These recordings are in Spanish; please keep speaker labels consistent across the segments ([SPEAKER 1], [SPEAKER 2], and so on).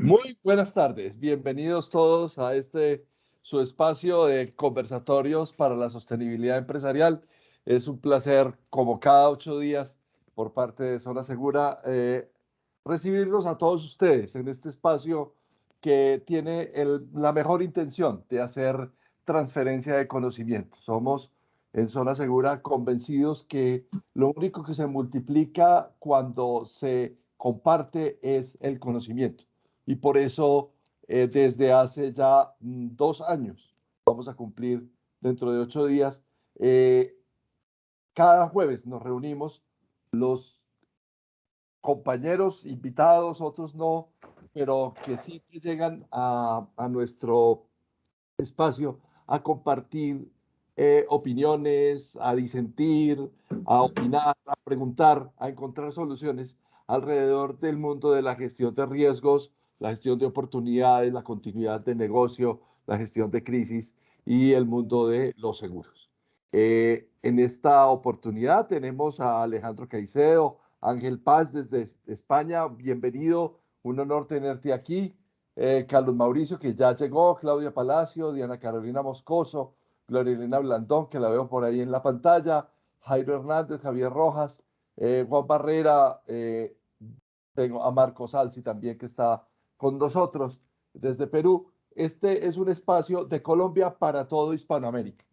[SPEAKER 1] Muy buenas tardes, bienvenidos todos a su espacio de conversatorios para la sostenibilidad empresarial. Es un placer, como cada 8 días, por parte de Zona Segura, recibirlos a todos ustedes en este espacio que tiene la mejor intención de hacer transferencia de conocimiento. Somos en Zona Segura convencidos que lo único que se multiplica cuando se comparte es el conocimiento. Y por eso, desde hace ya 2 años, vamos a cumplir dentro de 8 días, cada jueves nos reunimos los compañeros invitados, otros no, pero que sí que llegan a nuestro espacio a compartir opiniones, a disentir, a opinar, a preguntar, a encontrar soluciones alrededor del mundo de la gestión de riesgos, la gestión de oportunidades, la continuidad de negocio, la gestión de crisis y el mundo de los seguros. En esta oportunidad tenemos a Alejandro Caicedo, Ángel Paz desde España, bienvenido, un honor tenerte aquí. Carlos Mauricio, que ya llegó, Claudia Palacio, Diana Carolina Moscoso, Gloria Elena Blandón, que la veo por ahí en la pantalla, Jairo Hernández, Javier Rojas, Juan Barrera, tengo a Marco Salsi también que está con nosotros desde Perú. Este es un espacio de Colombia para todo Hispanoamérica.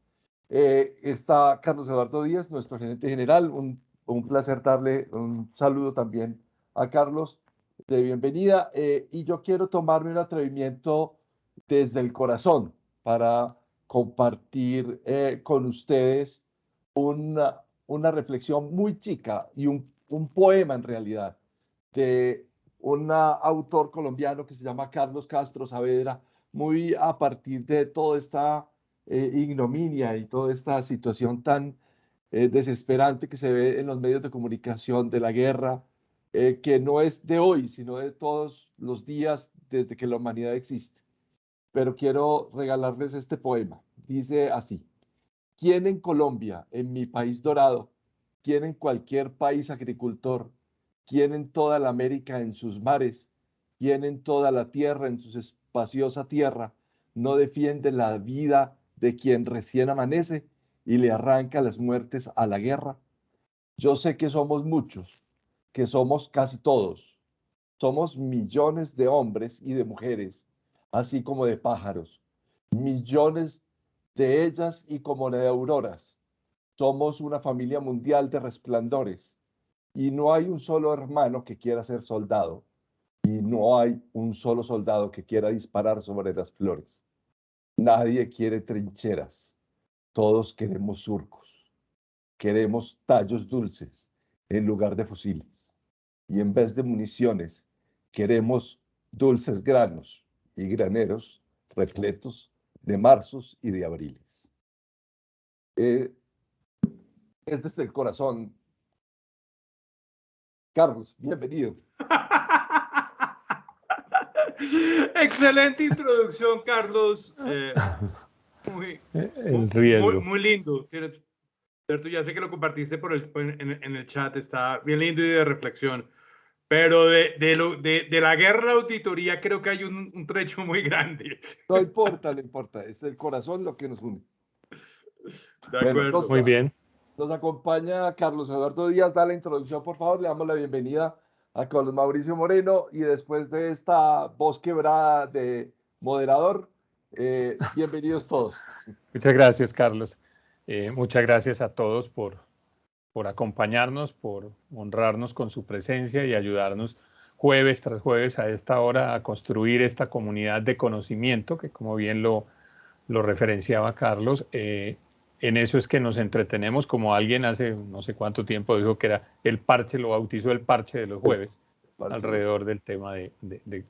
[SPEAKER 1] Está Carlos Eduardo Díaz, nuestro gerente general. Un placer darle un saludo también a Carlos de bienvenida. Y yo quiero tomarme un atrevimiento desde el corazón para compartir con ustedes una reflexión muy chica y un poema en realidad de un autor colombiano que se llama Carlos Castro Saavedra, muy a partir de toda esta ignominia y toda esta situación tan desesperante que se ve en los medios de comunicación de la guerra, que no es de hoy, sino de todos los días desde que la humanidad existe. Pero quiero regalarles este poema. Dice así: ¿quién en Colombia, en mi país dorado, quién en cualquier país agricultor, quién en toda la América en sus mares, quién en toda la tierra en su espaciosa tierra, no defiende la vida de quien recién amanece y le arranca las muertes a la guerra? Yo sé que somos muchos, que somos casi todos. Somos millones de hombres y de mujeres, así como de pájaros, millones de ellas y como de auroras. Somos una familia mundial de resplandores y no hay un solo hermano que quiera ser soldado y no hay un solo soldado que quiera disparar sobre las flores. Nadie quiere trincheras, todos queremos surcos, queremos tallos dulces en lugar de fusiles y en vez de municiones queremos dulces granos y graneros repletos de marzos y de abriles. Es desde el corazón. Carlos, bienvenido.
[SPEAKER 2] Excelente introducción, Carlos.
[SPEAKER 3] El riesgo.
[SPEAKER 2] Muy lindo. ¿Cierto? Ya sé que lo compartiste en el chat, está bien lindo y de reflexión. Pero de la guerra a la auditoría creo que hay un trecho muy grande.
[SPEAKER 1] No importa, no importa. Es el corazón lo que nos une.
[SPEAKER 2] De acuerdo.
[SPEAKER 1] Bueno,
[SPEAKER 3] Muy bien.
[SPEAKER 1] nos acompaña Carlos Eduardo Díaz. Da la introducción, por favor. Le damos la bienvenida a Carlos Mauricio Moreno. Y después de esta voz quebrada de moderador, bienvenidos todos.
[SPEAKER 3] Muchas gracias, Carlos. Muchas gracias a todos por acompañarnos, por honrarnos con su presencia y ayudarnos jueves tras jueves a esta hora a construir esta comunidad de conocimiento que, como bien lo referenciaba Carlos, en eso es que nos entretenemos, como alguien hace no sé cuánto tiempo dijo que era el parche, lo bautizó el parche de los jueves, alrededor del tema de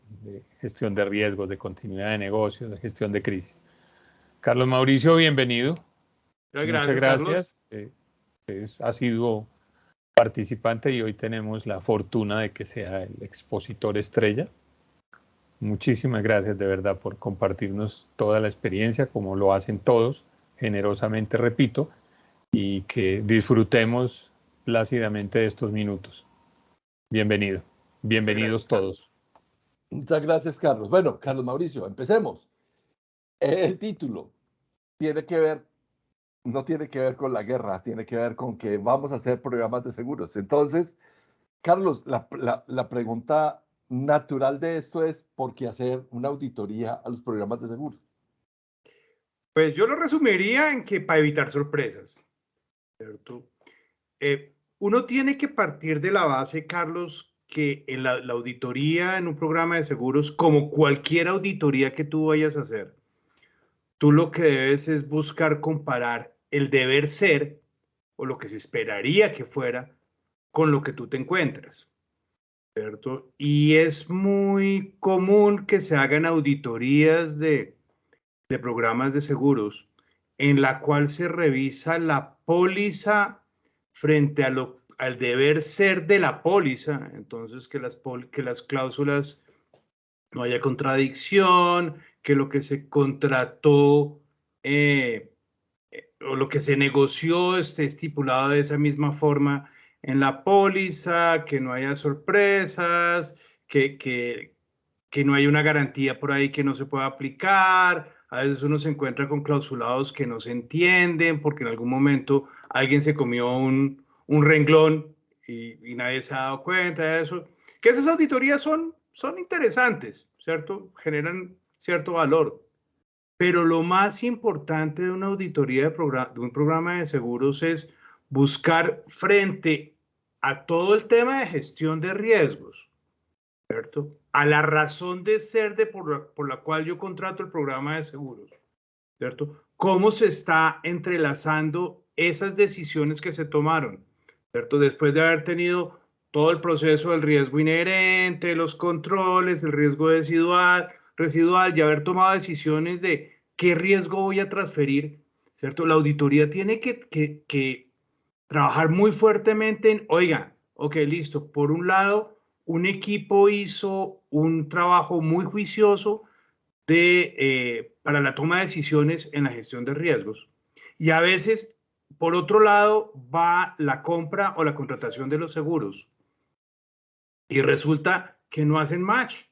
[SPEAKER 3] gestión de riesgos, de continuidad de negocios, de gestión de crisis. Carlos Mauricio, bienvenido.
[SPEAKER 2] Muchas gracias.
[SPEAKER 3] Ha sido participante y hoy tenemos la fortuna de que sea el expositor estrella. Muchísimas gracias de verdad por compartirnos toda la experiencia, como lo hacen todos, generosamente repito, y que disfrutemos plácidamente de estos minutos. Bienvenido. Bienvenidos todos.
[SPEAKER 1] Muchas gracias, Carlos. Bueno, Carlos Mauricio, empecemos. El título tiene que ver, no tiene que ver con la guerra, tiene que ver con que vamos a hacer programas de seguros. Entonces, Carlos, la pregunta natural de esto es, ¿por qué hacer una auditoría a los programas de seguros?
[SPEAKER 2] Pues yo lo resumiría en que para evitar sorpresas, ¿cierto? Uno tiene que partir de la base, Carlos, que en la auditoría en un programa de seguros, como cualquier auditoría que tú vayas a hacer, tú lo que debes es buscar comparar el deber ser o lo que se esperaría que fuera con lo que tú te encuentras, ¿cierto? Y es muy común que se hagan auditorías de programas de seguros en la cual se revisa la póliza frente a al deber ser de la póliza, entonces que las cláusulas no haya contradicción, que lo que se contrató o lo que se negoció esté estipulado de esa misma forma en la póliza, que no haya sorpresas, que no hay una garantía por ahí que no se pueda aplicar. A veces uno se encuentra con clausulados que no se entienden porque en algún momento alguien se comió un renglón y nadie se ha dado cuenta de eso. Que esas auditorías son interesantes, ¿cierto? Generan cierto valor. Pero lo más importante de una auditoría de un programa de seguros es buscar frente a todo el tema de gestión de riesgos, ¿cierto? A la razón de ser por la cual yo contrato el programa de seguros, ¿cierto? ¿Cómo se está entrelazando esas decisiones que se tomaron, ¿cierto? Después de haber tenido todo el proceso del riesgo inherente, los controles, el riesgo residual y haber tomado decisiones de qué riesgo voy a transferir, ¿cierto? La auditoría tiene que trabajar muy fuertemente en, oiga, ok, listo, por un lado, un equipo hizo un trabajo muy juicioso para la toma de decisiones en la gestión de riesgos. Y a veces, por otro lado, va la compra o la contratación de los seguros. Y resulta que no hacen match.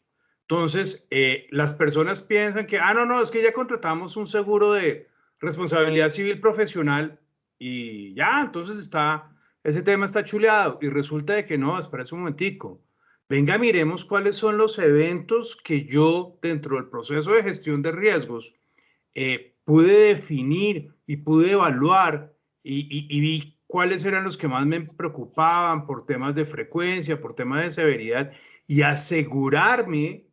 [SPEAKER 2] Entonces, las personas piensan que, no, es que ya contratamos un seguro de responsabilidad civil profesional y ya, entonces ese tema está chuleado. Y resulta de que no, espera un momentico. Venga, miremos cuáles son los eventos que yo, dentro del proceso de gestión de riesgos, pude definir y pude evaluar y vi cuáles eran los que más me preocupaban por temas de frecuencia, por temas de severidad y asegurarme,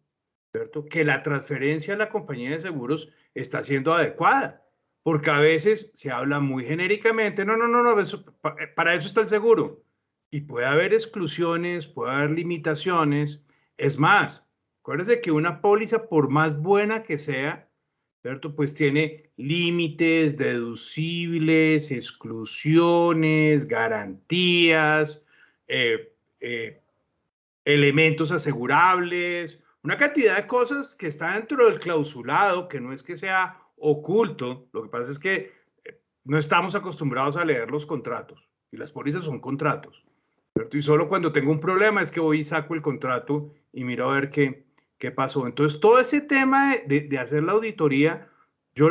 [SPEAKER 2] ¿cierto?, que la transferencia a la compañía de seguros está siendo adecuada. Porque a veces se habla muy genéricamente, no, para eso está el seguro. Y puede haber exclusiones, puede haber limitaciones. Es más, acuérdense que una póliza, por más buena que sea, ¿cierto? Pues tiene límites, deducibles, exclusiones, garantías, elementos asegurables, una cantidad de cosas que está dentro del clausulado, que no es que sea oculto, lo que pasa es que no estamos acostumbrados a leer los contratos y las pólizas son contratos, ¿cierto? Y solo cuando tengo un problema es que voy y saco el contrato y miro a ver qué pasó. Entonces, todo ese tema de hacer la auditoría, yo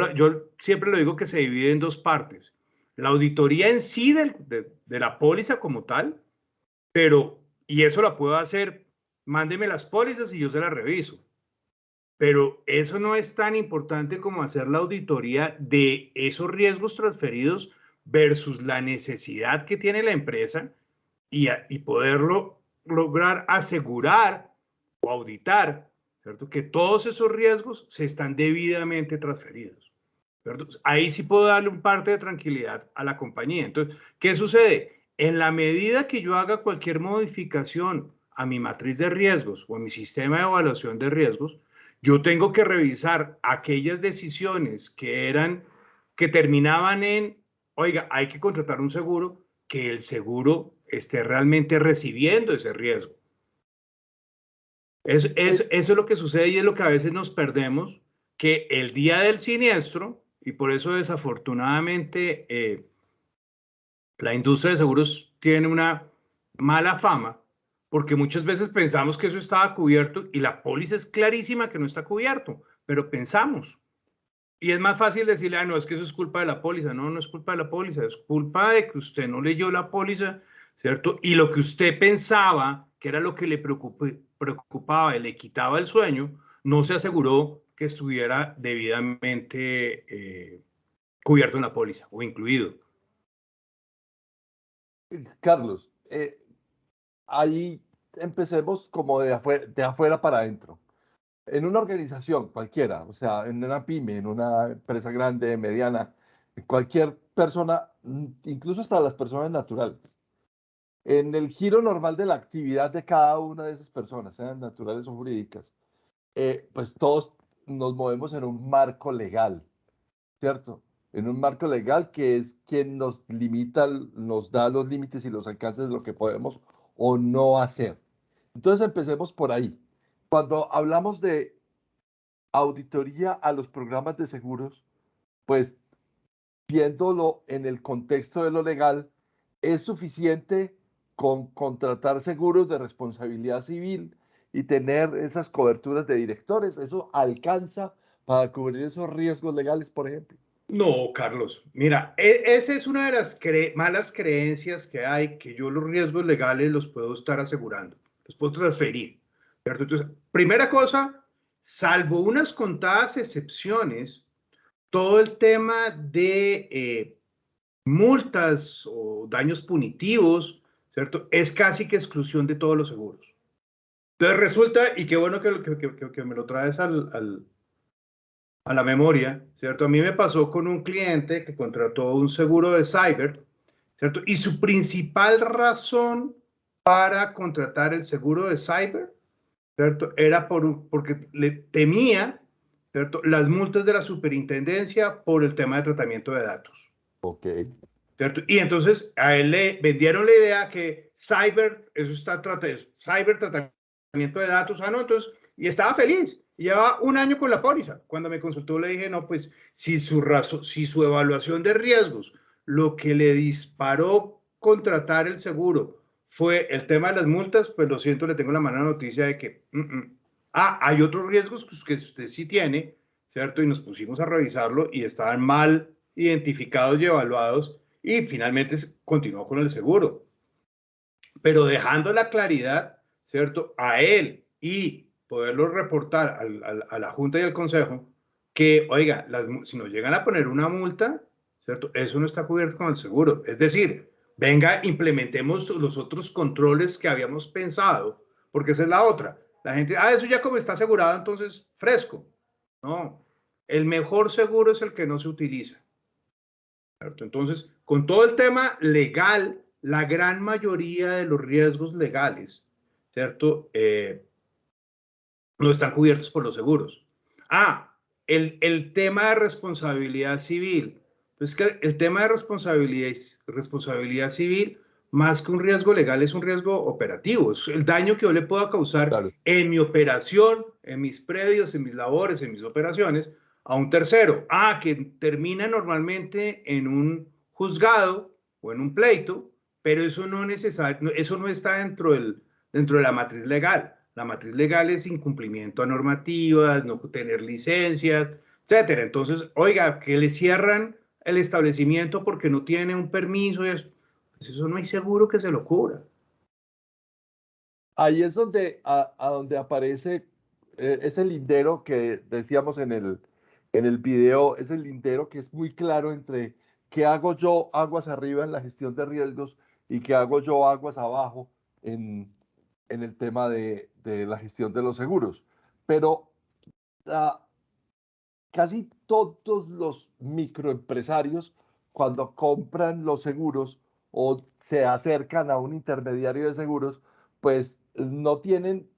[SPEAKER 2] siempre lo digo que se divide en dos partes. La auditoría en sí de la póliza como tal, y eso la puedo hacer, mándeme las pólizas y yo se las reviso. Pero eso no es tan importante como hacer la auditoría de esos riesgos transferidos versus la necesidad que tiene la empresa y poderlo lograr asegurar o auditar, ¿cierto?, que todos esos riesgos se están debidamente transferidos, ¿cierto? Ahí sí puedo darle un parte de tranquilidad a la compañía. Entonces, ¿qué sucede? En la medida que yo haga cualquier modificación a mi matriz de riesgos o a mi sistema de evaluación de riesgos, yo tengo que revisar aquellas decisiones que terminaban en, oiga, hay que contratar un seguro, que el seguro esté realmente recibiendo ese riesgo. Eso es lo que sucede y es lo que a veces nos perdemos, que el día del siniestro, y por eso desafortunadamente la industria de seguros tiene una mala fama, porque muchas veces pensamos que eso estaba cubierto y la póliza es clarísima que no está cubierto, pero pensamos. Y es más fácil decirle, ah, no, es que eso es culpa de la póliza. No, no es culpa de la póliza, es culpa de que usted no leyó la póliza, ¿cierto? Y lo que usted pensaba que era lo que le preocupaba y le quitaba el sueño, no se aseguró que estuviera debidamente cubierto en la póliza o incluido.
[SPEAKER 1] Carlos, ahí empecemos como de afuera para adentro. En una organización cualquiera, o sea, en una pyme, en una empresa grande, mediana, cualquier persona, incluso hasta las personas naturales, en el giro normal de la actividad de cada una de esas personas, sean naturales o jurídicas, pues todos nos movemos en un marco legal, ¿cierto? En un marco legal que es quien nos limita, nos da los límites y los alcances de lo que podemos o no hacer. Entonces empecemos por ahí. Cuando hablamos de auditoría a los programas de seguros, pues viéndolo en el contexto de lo legal, es suficiente con contratar seguros de responsabilidad civil y tener esas coberturas de directores. Eso alcanza para cubrir esos riesgos legales, por ejemplo.
[SPEAKER 2] No, Carlos, mira, esa es una de las malas creencias que hay, que yo los riesgos legales los puedo estar asegurando, los puedo transferir, ¿cierto? Entonces, primera cosa, salvo unas contadas excepciones, todo el tema de multas o daños punitivos, ¿cierto? Es casi que exclusión de todos los seguros. Entonces resulta, y qué bueno que me lo traes a la memoria, ¿cierto? A mí me pasó con un cliente que contrató un seguro de cyber, ¿cierto? Y su principal razón para contratar el seguro de cyber, ¿cierto? Era porque le temía, ¿cierto? Las multas de la superintendencia por el tema de tratamiento de datos.
[SPEAKER 1] Ok.
[SPEAKER 2] ¿Cierto? Y entonces a él le vendieron la idea que cyber, eso está cyber tratamiento de datos, no, entonces, y estaba feliz. Y llevaba un año con la póliza. Cuando me consultó le dije, no, pues si su evaluación de riesgos, lo que le disparó contratar el seguro fue el tema de las multas, pues lo siento, le tengo la mala noticia de que, hay otros riesgos que usted sí tiene, ¿cierto? Y nos pusimos a revisarlo y estaban mal identificados y evaluados y finalmente continuó con el seguro. Pero dejando la claridad, ¿cierto? A él y poderlo reportar a la Junta y al Consejo que, oiga, si nos llegan a poner una multa, ¿cierto? Eso no está cubierto con el seguro. Es decir, venga, implementemos los otros controles que habíamos pensado, porque esa es la otra. La gente, eso ya como está asegurado, entonces fresco. No, el mejor seguro es el que no se utiliza. ¿Cierto? Entonces, con todo el tema legal, la gran mayoría de los riesgos legales, ¿cierto? No están cubiertos por los seguros. El tema de responsabilidad civil. Pues que el tema de responsabilidad civil, más que un riesgo legal, es un riesgo operativo. Es el daño que yo le puedo causar
[SPEAKER 1] Claro.
[SPEAKER 2] en mi operación, en mis predios, en mis labores, en mis operaciones, a un tercero. Que termina normalmente en un juzgado o en un pleito, pero eso eso no está dentro de la matriz legal. La matriz legal es incumplimiento a normativas, no tener licencias, etcétera. Entonces, oiga, que le cierran el establecimiento porque no tiene un permiso, pues eso no hay seguro que se lo cubra.
[SPEAKER 1] Ahí es donde, a donde aparece ese lindero que decíamos en el video, es el lindero que es muy claro entre qué hago yo aguas arriba en la gestión de riesgos y qué hago yo aguas abajo en el tema de la gestión de los seguros. Pero ah, casi todos los microempresarios, cuando compran los seguros o se acercan a un intermediario de seguros, pues no tienen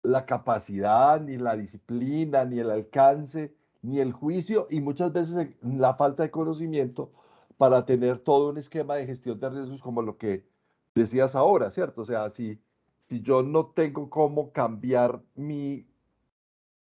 [SPEAKER 1] la capacidad, ni la disciplina, ni el alcance, ni el juicio y muchas veces la falta de conocimiento para tener todo un esquema de gestión de riesgos como lo que decías ahora, ¿cierto? O sea, si yo no tengo cómo cambiar mi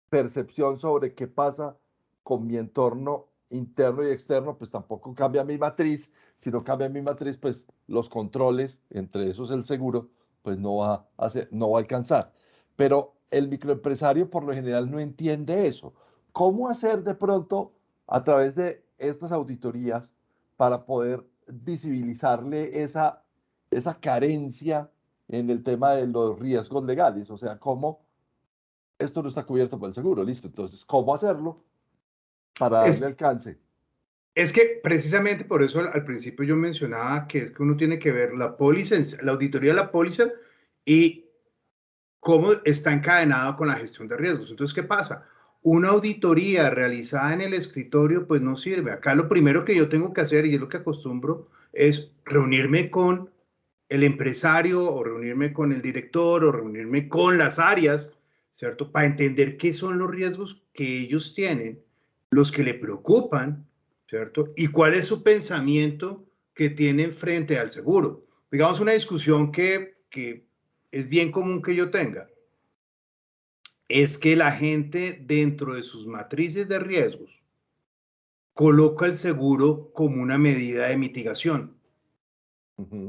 [SPEAKER 1] percepción sobre qué pasa con mi entorno interno y externo, pues tampoco cambia mi matriz. Si no cambia mi matriz, pues los controles, entre esos el seguro, pues no va a alcanzar. Pero el microempresario por lo general no entiende eso. ¿Cómo hacer de pronto a través de estas auditorías para poder visibilizarle esa carencia en el tema de los riesgos legales? O sea, ¿cómo esto no está cubierto por el seguro? Listo. Entonces, ¿cómo hacerlo para darle alcance?
[SPEAKER 2] Es que precisamente por eso al principio yo mencionaba que es que uno tiene que ver la póliza, la auditoría de la póliza y cómo está encadenado con la gestión de riesgos. Entonces, ¿qué pasa? Una auditoría realizada en el escritorio pues no sirve. Acá lo primero que yo tengo que hacer, y es lo que acostumbro, es reunirme con el empresario o reunirme con el director o reunirme con las áreas, ¿cierto? Para entender qué son los riesgos que ellos tienen, los que le preocupan, ¿cierto? Y cuál es su pensamiento que tienen frente al seguro. Digamos una discusión que es bien común que yo tenga, es que la gente dentro de sus matrices de riesgos coloca el seguro como una medida de mitigación,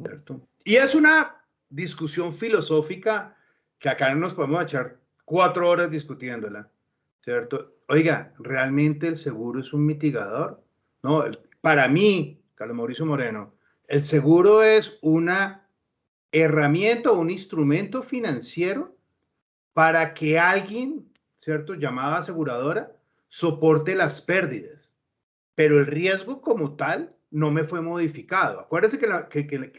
[SPEAKER 2] ¿cierto? Y es una discusión filosófica que acá no nos podemos echar 4 horas discutiéndola, ¿cierto? Oiga, ¿realmente el seguro es un mitigador? No, para mí, Carlos Mauricio Moreno, el seguro es una herramienta o un instrumento financiero para que alguien, ¿cierto?, llamada aseguradora, soporte las pérdidas. Pero el riesgo como tal no me fue modificado. Acuérdense que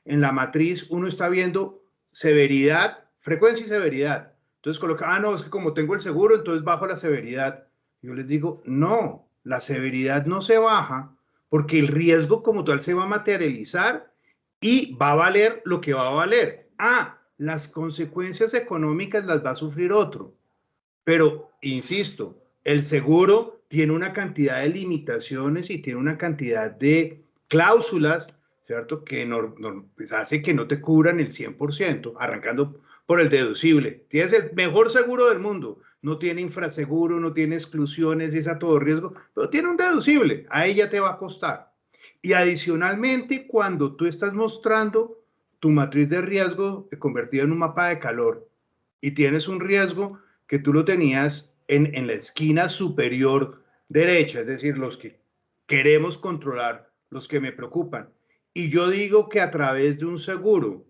[SPEAKER 2] en la matriz uno está viendo severidad, frecuencia y severidad. Entonces coloca, no, es que como tengo el seguro, entonces bajo la severidad. Yo les digo, no, la severidad no se baja porque el riesgo como tal se va a materializar y va a valer lo que va a valer. Las consecuencias económicas las va a sufrir otro. Pero, insisto, el seguro tiene una cantidad de limitaciones y tiene una cantidad de cláusulas, ¿cierto? Que pues hace que no te cubran el 100%, arrancando por el deducible. Tienes el mejor seguro del mundo, no tiene infraseguro, no tiene exclusiones, es a todo riesgo, pero tiene un deducible, ahí ya te va a costar. Y adicionalmente, cuando tú estás mostrando tu matriz de riesgo convertida en un mapa de calor y tienes un riesgo que tú lo tenías en la esquina superior derecha, es decir, los que queremos controlar, los que me preocupan. Y yo digo que a través de un seguro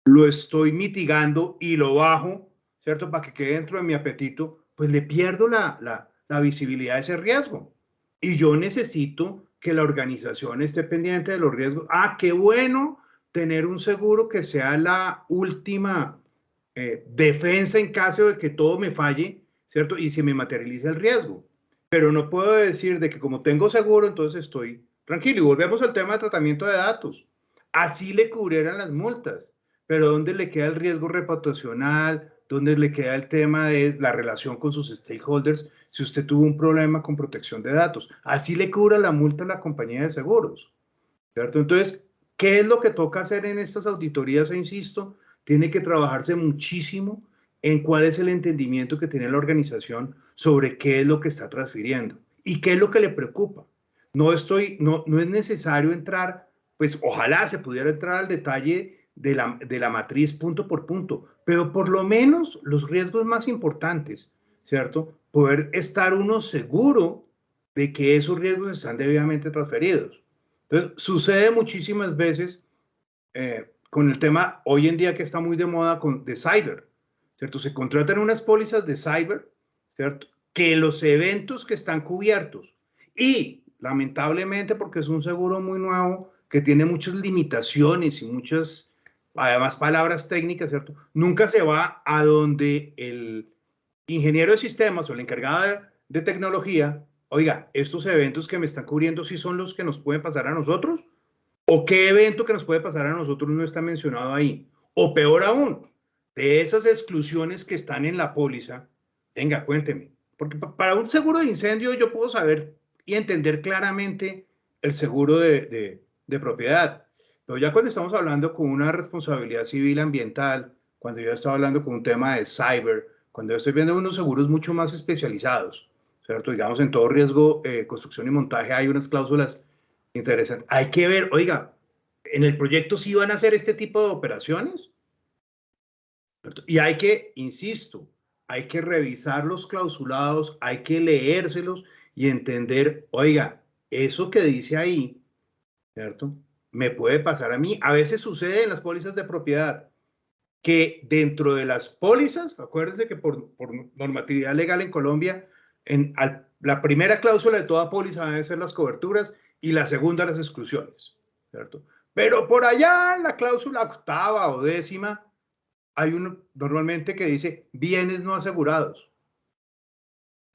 [SPEAKER 2] lo estoy mitigando y lo bajo, ¿cierto? Para que quede dentro de mi apetito, pues le pierdo la visibilidad de ese riesgo. Y yo necesito que la organización esté pendiente de los riesgos. Qué bueno tener un seguro que sea la última defensa en caso de que todo me falle, ¿cierto? Y se me materializa el riesgo. Pero no puedo decir de que como tengo seguro, entonces estoy tranquilo. Y volvemos al tema de tratamiento de datos. Así le cubrieran las multas, pero ¿dónde le queda el riesgo reputacional? ¿Dónde le queda el tema de la relación con sus stakeholders si usted tuvo un problema con protección de datos? Así le cubra la multa a la compañía de seguros, ¿cierto? Entonces, ¿qué es lo que toca hacer en estas auditorías? Insisto, tiene que trabajarse muchísimo en cuál es el entendimiento que tiene la organización sobre qué es lo que está transfiriendo y qué es lo que le preocupa. No es necesario entrar, pues ojalá se pudiera entrar al detalle de la matriz punto por punto, pero por lo menos los riesgos más importantes, ¿cierto? Poder estar uno seguro de que esos riesgos están debidamente transferidos. Entonces, sucede muchísimas veces con el tema hoy en día que está muy de moda de cyber, ¿cierto? Se contratan unas pólizas de cyber, ¿cierto? Que los eventos que están cubiertos y lamentablemente porque es un seguro muy nuevo que tiene muchas limitaciones y muchas, además, palabras técnicas, ¿cierto? Nunca se va a donde el ingeniero de sistemas o el encargado de tecnología, oiga, estos eventos que me están cubriendo, ¿sí son los que nos pueden pasar a nosotros? ¿O qué evento que nos puede pasar a nosotros no está mencionado ahí? O peor aún, de esas exclusiones que están en la póliza, venga, cuénteme. Porque para un seguro de incendio yo puedo saber y entender claramente el seguro de propiedad. Pero ya cuando estamos hablando con una responsabilidad civil ambiental, cuando yo estoy hablando con un tema de cyber, cuando yo estoy viendo unos seguros mucho más especializados, ¿cierto? Digamos, en todo riesgo, construcción y montaje hay unas cláusulas interesante. Hay que ver, oiga, ¿en el proyecto sí van a hacer este tipo de operaciones?
[SPEAKER 4] Y hay que, insisto, hay que revisar los clausulados, hay que leérselos y entender, oiga, eso que dice ahí, ¿cierto? Me puede pasar a mí. A veces sucede en las pólizas de propiedad que dentro de las pólizas, acuérdense que por normatividad legal en Colombia, la primera cláusula de toda póliza deben ser las coberturas y la segunda las exclusiones, ¿cierto? Pero por allá en la cláusula octava o décima, hay uno normalmente que dice bienes no asegurados.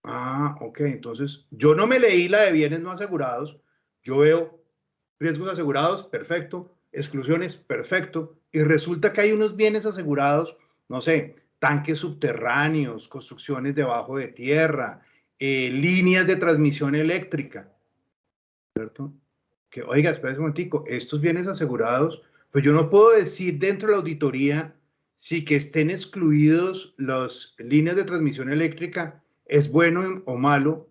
[SPEAKER 4] Ah, ok, entonces yo no me leí la de bienes no asegurados, yo veo riesgos asegurados, perfecto, exclusiones, perfecto, y resulta que hay unos bienes asegurados, no sé, tanques subterráneos, construcciones debajo de tierra, líneas de transmisión eléctrica, ¿cierto? Que, oiga, espera un momentico, estos bienes asegurados, pues yo no puedo decir dentro de la auditoría si que estén excluidos las líneas de transmisión eléctrica es bueno o malo,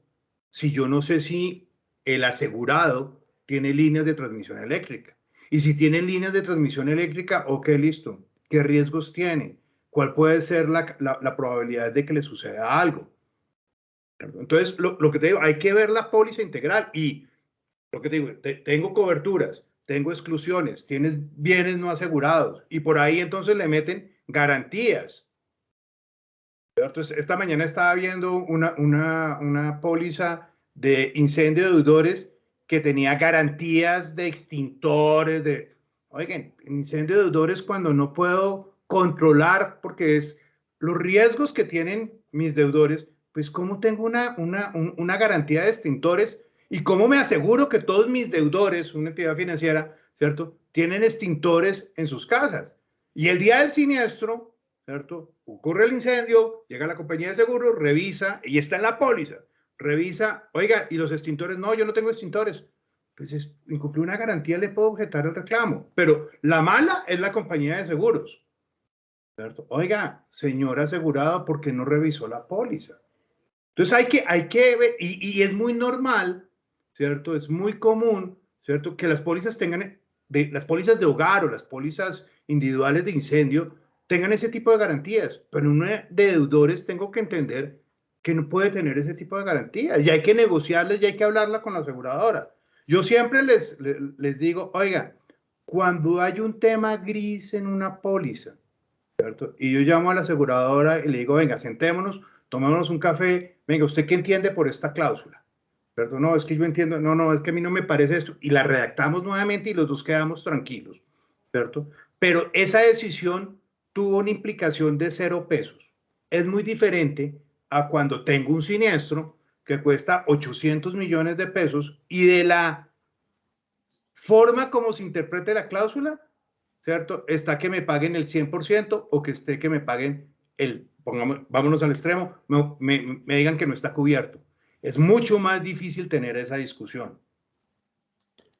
[SPEAKER 4] si yo no sé si el asegurado tiene líneas de transmisión eléctrica. Y si tiene líneas de transmisión eléctrica, ok, listo. ¿Qué riesgos tiene? ¿Cuál puede ser la probabilidad de que le suceda algo? Entonces, lo que te digo, hay que ver la póliza integral y lo que te digo, tengo coberturas, tengo exclusiones, tienes bienes no asegurados y por ahí entonces le meten garantías. Entonces, esta mañana estaba viendo una póliza de incendio de deudores que tenía garantías de extintores, oigan, incendio de deudores cuando no puedo controlar porque es los riesgos que tienen mis deudores, pues cómo tengo una garantía de extintores y cómo me aseguro que todos mis deudores, una entidad financiera, ¿cierto? Tienen extintores en sus casas. Y el día del siniestro, ¿cierto? Ocurre el incendio, llega la compañía de seguros, revisa, y está en la póliza, revisa, oiga, ¿y los extintores? No, yo no tengo extintores. Pues incumplió una garantía, le puedo objetar el reclamo, pero la mala es la compañía de seguros, ¿cierto? Oiga, señor asegurado, ¿por qué no revisó la póliza? Entonces hay que ver, y es muy normal, ¿cierto? Es muy común, ¿cierto? Que las pólizas tengan, las pólizas de hogar o las pólizas individuales de incendio tengan ese tipo de garantías, pero en una de deudores tengo que entender que no puede tener ese tipo de garantías y hay que negociarles y hay que hablarla con la aseguradora. Yo siempre les digo, oiga, cuando hay un tema gris en una póliza, ¿cierto? Y yo llamo a la aseguradora y le digo, venga, sentémonos, tomémonos un café, venga, ¿usted qué entiende por esta cláusula? ¿Cierto? No, es que yo entiendo, no, es que a mí no me parece esto. Y la redactamos nuevamente y los dos quedamos tranquilos, ¿cierto? Pero esa decisión tuvo una implicación de 0 pesos. Es muy diferente a cuando tengo un siniestro que cuesta 800 millones de pesos y de la forma como se interprete la cláusula, ¿cierto? Está que me paguen el 100% o que esté que me paguen vámonos al extremo, me digan que no está cubierto. Es mucho más difícil tener esa discusión,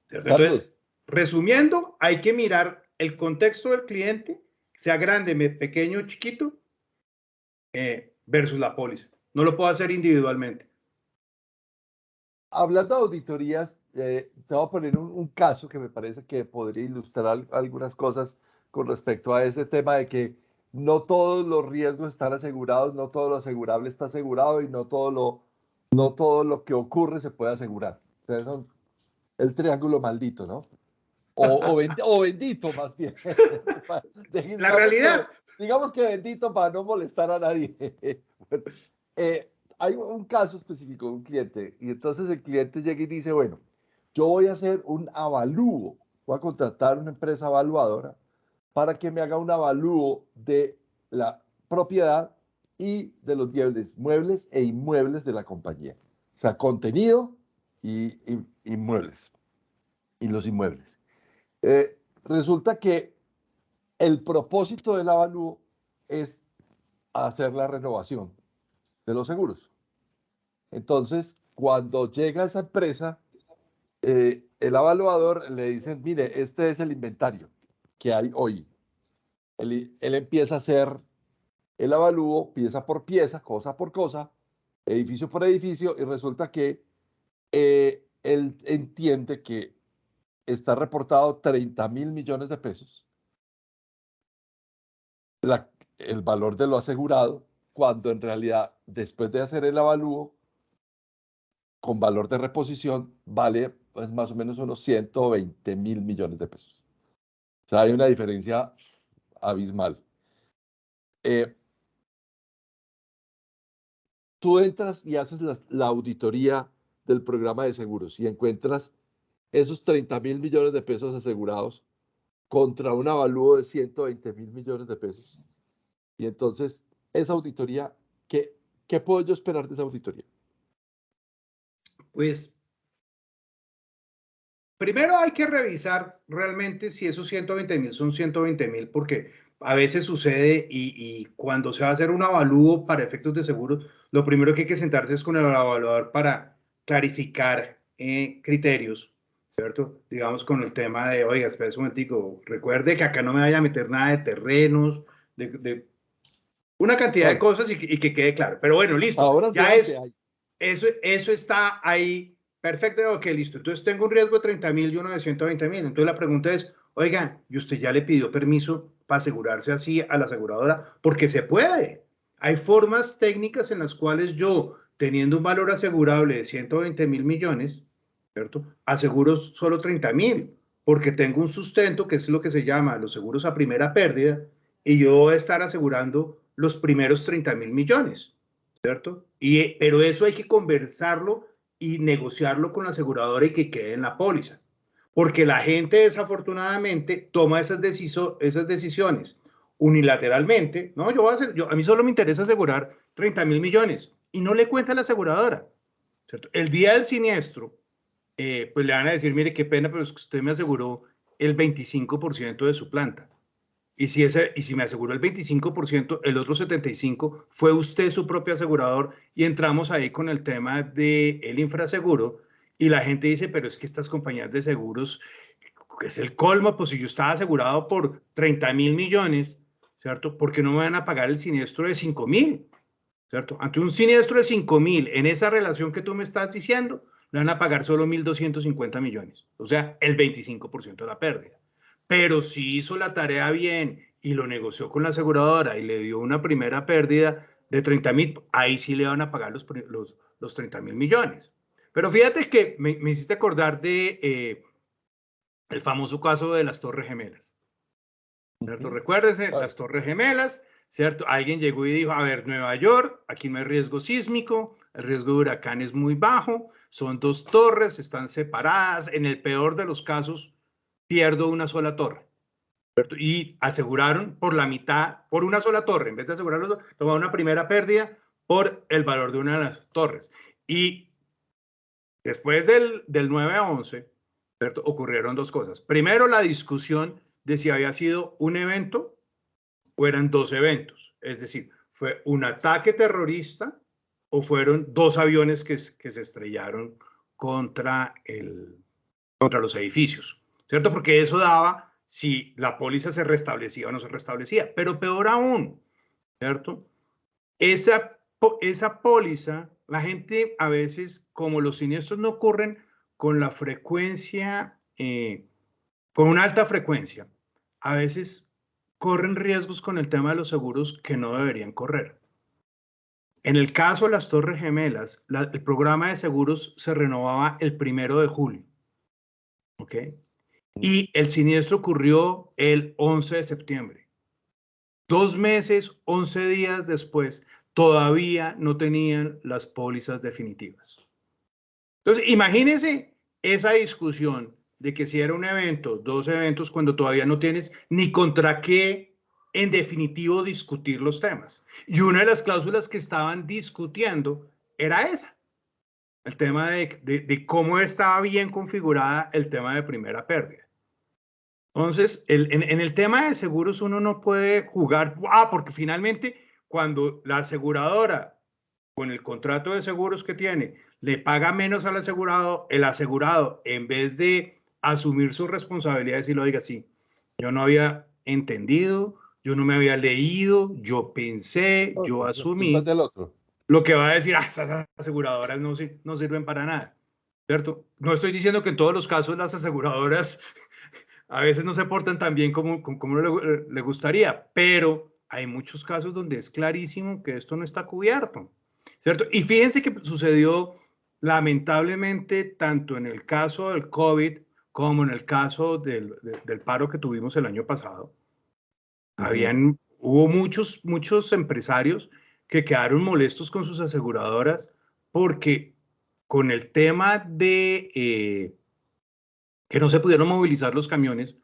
[SPEAKER 4] ¿cierto? Entonces, resumiendo, hay que mirar el contexto del cliente, sea grande, pequeño, chiquito, versus la póliza. No lo puedo hacer individualmente.
[SPEAKER 1] Hablando de auditorías, te voy a poner un caso que me parece que podría ilustrar algunas cosas con respecto a ese tema de que no todos los riesgos están asegurados, no todo lo asegurable está asegurado y no todo lo que ocurre se puede asegurar. O sea, son el triángulo maldito, ¿no? O bendito más bien.
[SPEAKER 4] La realidad.
[SPEAKER 1] Digamos que bendito para no molestar a nadie. Bueno, hay un caso específico de un cliente y entonces el cliente llega y dice, bueno, yo voy a hacer un avalúo, voy a contratar una empresa evaluadora para que me haga un avalúo de la propiedad y de los bienes muebles e inmuebles de la compañía. O sea, contenido y inmuebles y los inmuebles. Resulta que el propósito del avalúo es hacer la renovación de los seguros. Entonces, cuando llega esa empresa, el evaluador le dice, mire, este es el inventario que hay hoy. Él empieza a hacer el avalúo pieza por pieza, cosa por cosa, edificio por edificio, y resulta que él entiende que está reportado 30.000 millones de pesos. el valor de lo asegurado, cuando en realidad, después de hacer el avalúo, con valor de reposición, vale pues, más o menos unos 120.000 millones de pesos. O sea, hay una diferencia abismal. Tú entras y haces la auditoría del programa de seguros y encuentras esos 30.000 millones de pesos asegurados contra un avalúo de 120.000 millones de pesos. Y entonces, esa auditoría, ¿qué puedo yo esperar de esa auditoría?
[SPEAKER 4] Pues, primero hay que revisar realmente si esos 120.000 son 120.000, porque a veces sucede y cuando se va a hacer un avalúo para efectos de seguros, lo primero que hay que sentarse es con el evaluador para clarificar criterios, ¿cierto? Digamos con el tema de, oiga, espera un momentico, recuerde que acá no me vaya a meter nada de terrenos, de una cantidad de cosas y que quede claro. Pero bueno, listo.
[SPEAKER 1] Ahora
[SPEAKER 4] Ya
[SPEAKER 1] hay.
[SPEAKER 4] eso está ahí. Perfecto, ok, listo. Entonces tengo un riesgo de 30.000 y uno de 120.000. Entonces la pregunta es, oigan, ¿y usted ya le pidió permiso para asegurarse así a la aseguradora? Porque se puede. Hay formas técnicas en las cuales yo, teniendo un valor asegurable de 120.000 millones, ¿cierto? Aseguro solo 30.000, porque tengo un sustento, que es lo que se llama los seguros a primera pérdida, y yo voy a estar asegurando los primeros 30.000 millones, ¿cierto? Pero eso hay que conversarlo y negociarlo con la aseguradora y que quede en la póliza. Porque la gente desafortunadamente toma esas decisiones unilateralmente. No, a mí solo me interesa asegurar 30.000 millones y no le cuenta a la aseguradora, ¿cierto? El día del siniestro, pues le van a decir, mire, qué pena, pero es que usted me aseguró el 25% de su planta. Y si me aseguró el 25%, el otro 75% fue usted su propio asegurador, y entramos ahí con el tema del infraseguro, y la gente dice, pero es que estas compañías de seguros, que es el colmo, pues si yo estaba asegurado por 30.000 millones, ¿cierto? ¿Por qué no me van a pagar el siniestro de 5.000? ¿Cierto? Ante un siniestro de 5.000, en esa relación que tú me estás diciendo, le van a pagar solo 1.250 millones, o sea, el 25% de la pérdida. Pero si hizo la tarea bien y lo negoció con la aseguradora y le dio una primera pérdida de 30.000, ahí sí le van a pagar los 30.000 millones. Pero fíjate que me hiciste acordar de el famoso caso de las Torres Gemelas, ¿cierto? Recuérdense, las Torres Gemelas, ¿cierto? Alguien llegó y dijo, a ver, Nueva York, aquí no hay riesgo sísmico, el riesgo de huracán es muy bajo, son dos torres, están separadas, en el peor de los casos, pierdo una sola torre, ¿cierto? Y aseguraron por la mitad, por una sola torre, en vez de asegurarlo, tomaron una primera pérdida por el valor de una de las torres. Y después del 9/11, ¿cierto? Ocurrieron dos cosas. Primero, la discusión de si había sido un evento o eran dos eventos. Es decir, ¿fue un ataque terrorista o fueron dos aviones que se estrellaron contra los edificios? ¿Cierto? Porque eso daba si la póliza se restablecía o no se restablecía. Pero peor aún, ¿cierto? Esa póliza, la gente a veces, como los siniestros no ocurren con la frecuencia, con una alta frecuencia, a veces corren riesgos con el tema de los seguros que no deberían correr. En el caso de las Torres Gemelas, el programa de seguros se renovaba el 1 de julio. ¿Ok? Y el siniestro ocurrió el 11 de septiembre. 2 meses, 11 días después, todavía no tenían las pólizas definitivas. Entonces, imagínense esa discusión de que si era un evento, dos eventos, cuando todavía no tienes ni contra qué, en definitivo, discutir los temas. Y una de las cláusulas que estaban discutiendo era esa, el tema de cómo estaba bien configurada el tema de primera pérdida. Entonces, en el tema de seguros uno no puede jugar, porque finalmente cuando la aseguradora, con el contrato de seguros que tiene, le paga menos al asegurado, el asegurado, en vez de asumir sus responsabilidades y lo diga así, yo no había entendido, yo no me había leído, yo pensé, yo asumí, lo que va a decir, esas aseguradoras no sirven para nada, ¿cierto? No estoy diciendo que en todos los casos las aseguradoras a veces no se portan tan bien como le gustaría, pero
[SPEAKER 2] hay muchos casos donde es clarísimo que esto no está cubierto, ¿cierto? Y fíjense que sucedió lamentablemente tanto en el caso del COVID como en el caso del paro que tuvimos el año pasado. Hubo muchos empresarios que quedaron molestos con sus aseguradoras porque con el tema de que no se pudieron movilizar los camiones,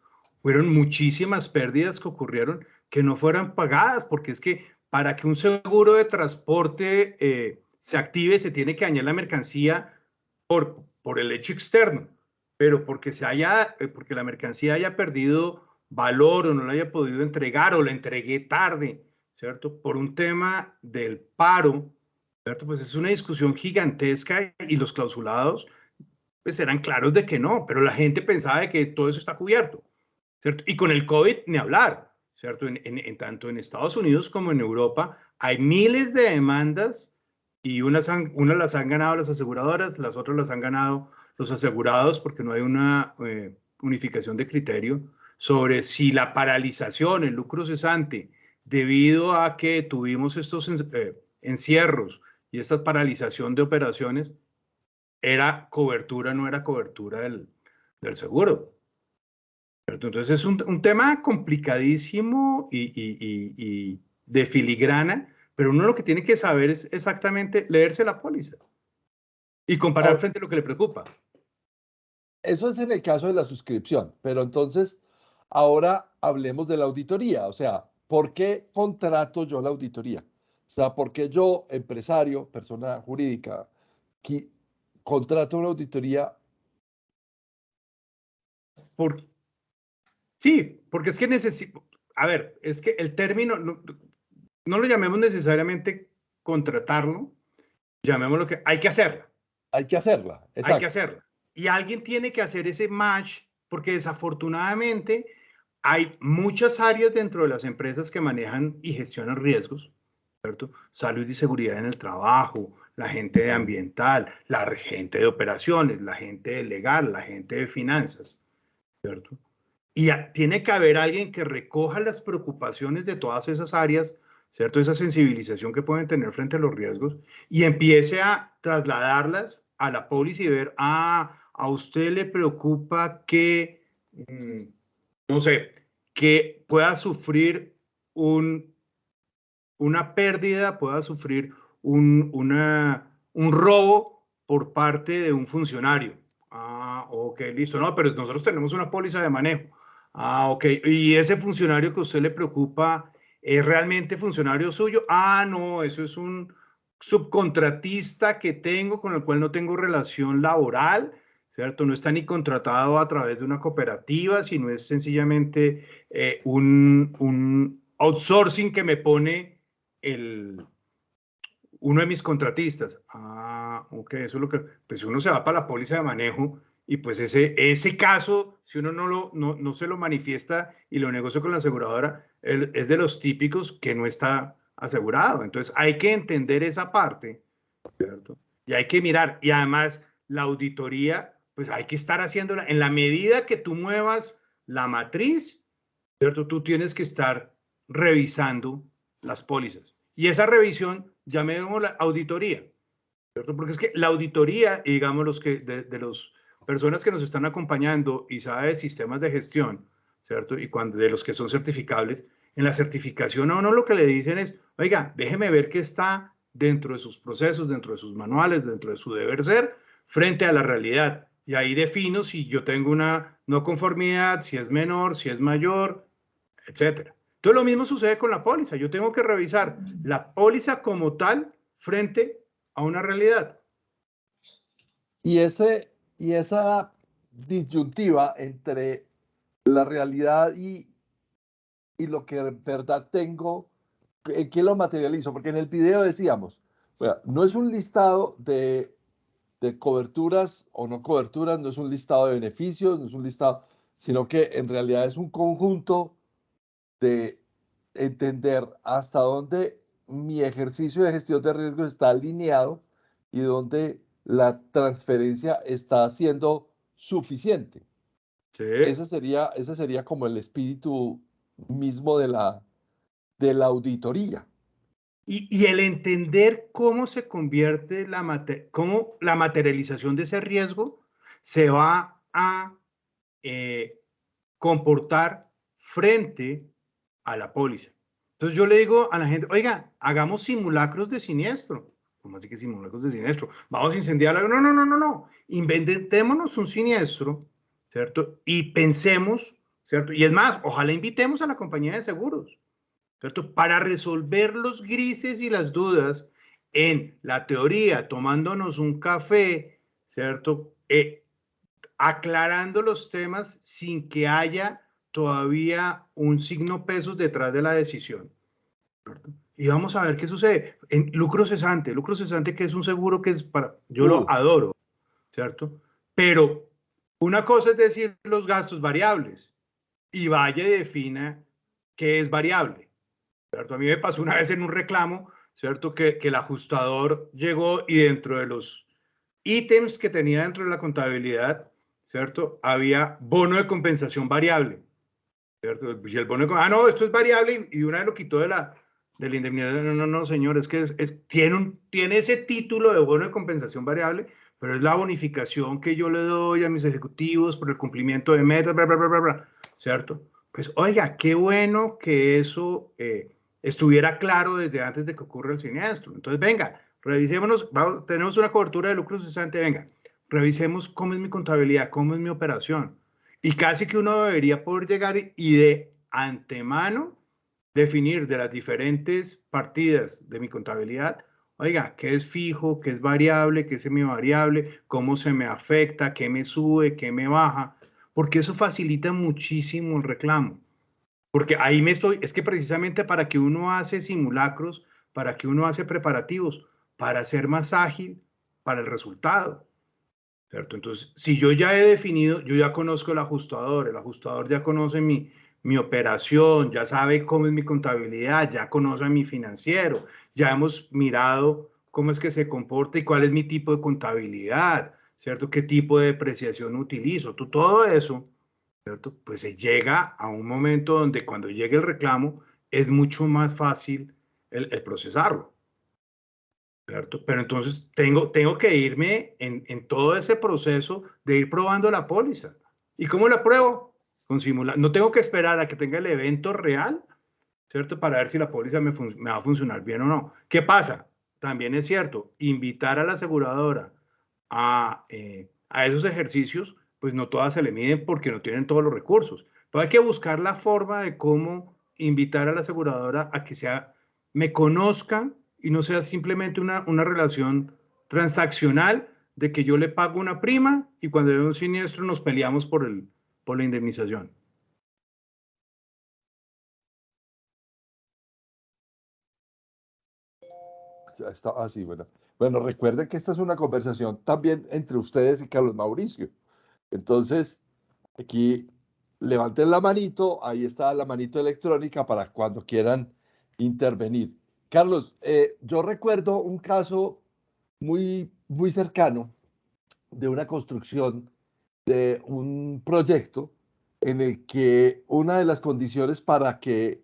[SPEAKER 2] fueron muchísimas pérdidas que ocurrieron que no fueran pagadas, porque es que para que un seguro de transporte se active, se tiene que dañar la mercancía por el hecho externo, pero porque la mercancía haya perdido valor o no la haya podido entregar o la entregué tarde, ¿cierto? Por un tema del paro, ¿cierto? Pues es una discusión gigantesca y los clausulados pues eran claros de que no, pero la gente pensaba de que todo eso está cubierto, ¿cierto? Y con el COVID ni hablar, ¿cierto? Tanto en Estados Unidos como en Europa hay miles de demandas y unas las han ganado las aseguradoras, las otras las han ganado los asegurados porque no hay una unificación de criterio sobre si la paralización, el lucro cesante, debido a que tuvimos estos encierros y esta paralización de operaciones, era cobertura, no era cobertura del seguro. Entonces es un tema complicadísimo y de filigrana, pero uno lo que tiene que saber es exactamente leerse la póliza y comparar frente a lo que le preocupa.
[SPEAKER 1] Eso es en el caso de la suscripción, pero entonces ahora hablemos de la auditoría, o sea, ¿por qué contrato yo la auditoría? O sea, ¿por qué yo, empresario, persona jurídica, contrato una auditoría?
[SPEAKER 2] Sí, porque es que necesito, a ver, es que el término, no lo llamemos necesariamente contratarlo, llamémoslo que hay que hacerla.
[SPEAKER 1] Hay que hacerla, exacto.
[SPEAKER 2] Hay que hacerla. Y alguien tiene que hacer ese match, porque desafortunadamente hay muchas áreas dentro de las empresas que manejan y gestionan riesgos, ¿cierto? Salud y seguridad en el trabajo, la gente de ambiental, la gente de operaciones, la gente de legal, la gente de finanzas, ¿cierto? Y tiene que haber alguien que recoja las preocupaciones de todas esas áreas, ¿cierto? Esa sensibilización que pueden tener frente a los riesgos y empiece a trasladarlas a la póliza y ver, a usted le preocupa que, no sé, que pueda sufrir una pérdida, pueda sufrir un robo por parte de un funcionario. Ah, ok, listo. No, pero nosotros tenemos una póliza de manejo. Ah, ok. ¿Y ese funcionario que a usted le preocupa es realmente funcionario suyo? Ah, no, eso es un subcontratista que tengo con el cual no tengo relación laboral, ¿cierto? No está ni contratado a través de una cooperativa, sino es sencillamente un outsourcing que me pone uno de mis contratistas. Ah, ok, eso es lo que, pues uno se va para la póliza de manejo y pues ese caso, si uno no se lo manifiesta y lo negocia con la aseguradora, es de los típicos que no está asegurado. Entonces hay que entender esa parte, ¿cierto? Y hay que mirar, y además la auditoría, pues hay que estar haciéndola en la medida que tú muevas la matriz, ¿cierto? Tú tienes que estar revisando las pólizas. Y esa revisión, llamémosla la auditoría, ¿cierto? Porque es que la auditoría, y digamos los que, de las personas que nos están acompañando y sabe de sistemas de gestión, ¿cierto? Y de los que son certificables, en la certificación a uno lo que le dicen es, oiga, déjeme ver qué está dentro de sus procesos, dentro de sus manuales, dentro de su deber ser, frente a la realidad. Y ahí defino si yo tengo una no conformidad, si es menor, si es mayor, etcétera. Entonces lo mismo sucede con la póliza. Yo tengo que revisar la póliza como tal frente a una realidad.
[SPEAKER 1] Y esa disyuntiva entre la realidad y lo que en verdad tengo, ¿en qué lo materializo? Porque en el video decíamos, bueno, no es un listado de coberturas o no coberturas, no es un listado de beneficios, no es un listado, sino que en realidad es un conjunto de entender hasta dónde mi ejercicio de gestión de riesgos está alineado y dónde la transferencia está siendo suficiente.
[SPEAKER 2] Sí.
[SPEAKER 1] Ese sería como el espíritu mismo de de la auditoría.
[SPEAKER 4] Y el entender cómo se convierte cómo la materialización de ese riesgo se va a comportar frente a la póliza. Entonces yo le digo a la gente, oiga, hagamos simulacros de siniestro. ¿Cómo así que simulacros de siniestro? Vamos a incendiar la... No. Inventémonos un siniestro, ¿cierto? Y pensemos, ¿cierto? Y es más, ojalá invitemos a la compañía de seguros, ¿cierto? Para resolver los grises y las dudas en la teoría, tomándonos un café, ¿cierto? Aclarando los temas sin que haya todavía un signo pesos detrás de la decisión, ¿cierto? Y vamos a ver qué sucede. En lucro cesante que es un seguro que es para, yo lo adoro, ¿cierto? Pero una cosa es decir los gastos variables y vaya y defina qué es variable, ¿cierto? A mí me pasó una vez en un reclamo, ¿cierto? Que el ajustador llegó y dentro de los ítems que tenía dentro de la contabilidad, ¿cierto? Había bono de compensación variable, ¿cierto? Y el bono de no, esto es variable y una vez lo quitó de la indemnidad. No, señor, es que tiene ese título de bono de compensación variable, pero es la bonificación que yo le doy a mis ejecutivos por el cumplimiento de metas, bla, bla, bla, bla, bla, ¿cierto? Pues, oiga, qué bueno que eso estuviera claro desde antes de que ocurra el siniestro. Entonces, venga, revisémonos, tenemos una cobertura de lucro cesante, venga, revisemos cómo es mi contabilidad, cómo es mi operación. Y casi que uno debería poder llegar y de antemano definir de las diferentes partidas de mi contabilidad, oiga, qué es fijo, qué es variable, qué es semivariable, cómo se me afecta, qué me sube, qué me baja, porque eso facilita muchísimo el reclamo. Porque ahí es que precisamente para que uno hace simulacros, para que uno hace preparativos, para ser más ágil para el resultado, ¿cierto? Entonces, si yo ya he definido, yo ya conozco el ajustador ya conoce mi operación, ya sabe cómo es mi contabilidad, ya conoce a mi financiero, ya hemos mirado cómo es que se comporta y cuál es mi tipo de contabilidad, ¿cierto? ¿Qué tipo de depreciación utilizo? Todo eso, ¿cierto? Pues se llega a un momento donde cuando llegue el reclamo es mucho más fácil el procesarlo, ¿cierto? Pero entonces tengo que irme en todo ese proceso de ir probando la póliza. ¿Y cómo la pruebo? Con simular. No tengo que esperar a que tenga el evento real, ¿cierto? Para ver si la póliza me va a funcionar bien o no. ¿Qué pasa? También es cierto, invitar a la aseguradora a esos ejercicios, pues no todas se le miden porque no tienen todos los recursos. Pero hay que buscar la forma de cómo invitar a la aseguradora a que me conozcan y no sea simplemente una relación transaccional de que yo le pago una prima y cuando hay un siniestro nos peleamos por la indemnización.
[SPEAKER 1] Está así, bueno. Bueno, recuerden que esta es una conversación también entre ustedes y Carlos Mauricio. Entonces, aquí levanten la manito, ahí está la manito electrónica para cuando quieran intervenir. Carlos, yo recuerdo un caso muy cercano de una construcción de un proyecto en el que una de las condiciones para que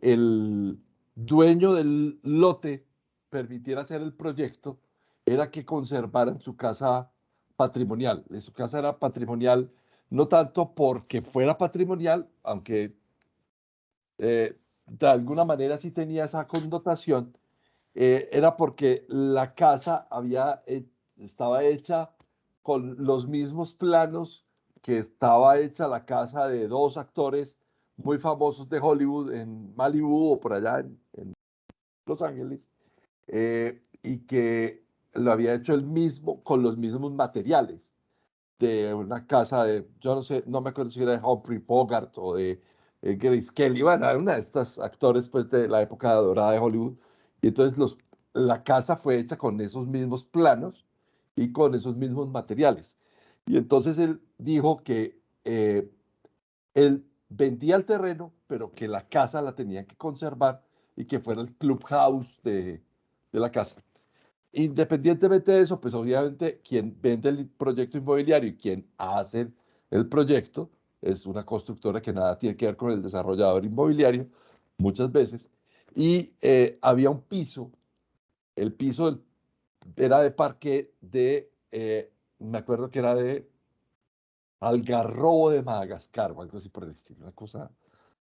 [SPEAKER 1] el dueño del lote permitiera hacer el proyecto era que conservaran su casa patrimonial. Su casa era patrimonial no tanto porque fuera patrimonial, aunque de alguna manera sí tenía esa connotación, era porque la casa estaba hecha con los mismos planos que estaba hecha la casa de dos actores muy famosos de Hollywood en Malibu o por allá en Los Ángeles, y que lo había hecho él mismo con los mismos materiales de una casa de, yo no sé, no me acuerdo si era de Humphrey Bogart o de Grace Kelly, bueno, una de estas actores pues, de la época dorada de Hollywood. Y entonces la casa fue hecha con esos mismos planos y con esos mismos materiales. Y entonces él dijo que él vendía el terreno, pero que la casa la tenía que conservar y que fuera el clubhouse de la casa. Independientemente de eso, pues obviamente quien vende el proyecto inmobiliario y quien hace el proyecto es una constructora que nada tiene que ver con el desarrollador inmobiliario, muchas veces. y había un piso, el piso era de parqué me acuerdo que era de algarrobo de Madagascar o algo así por el estilo,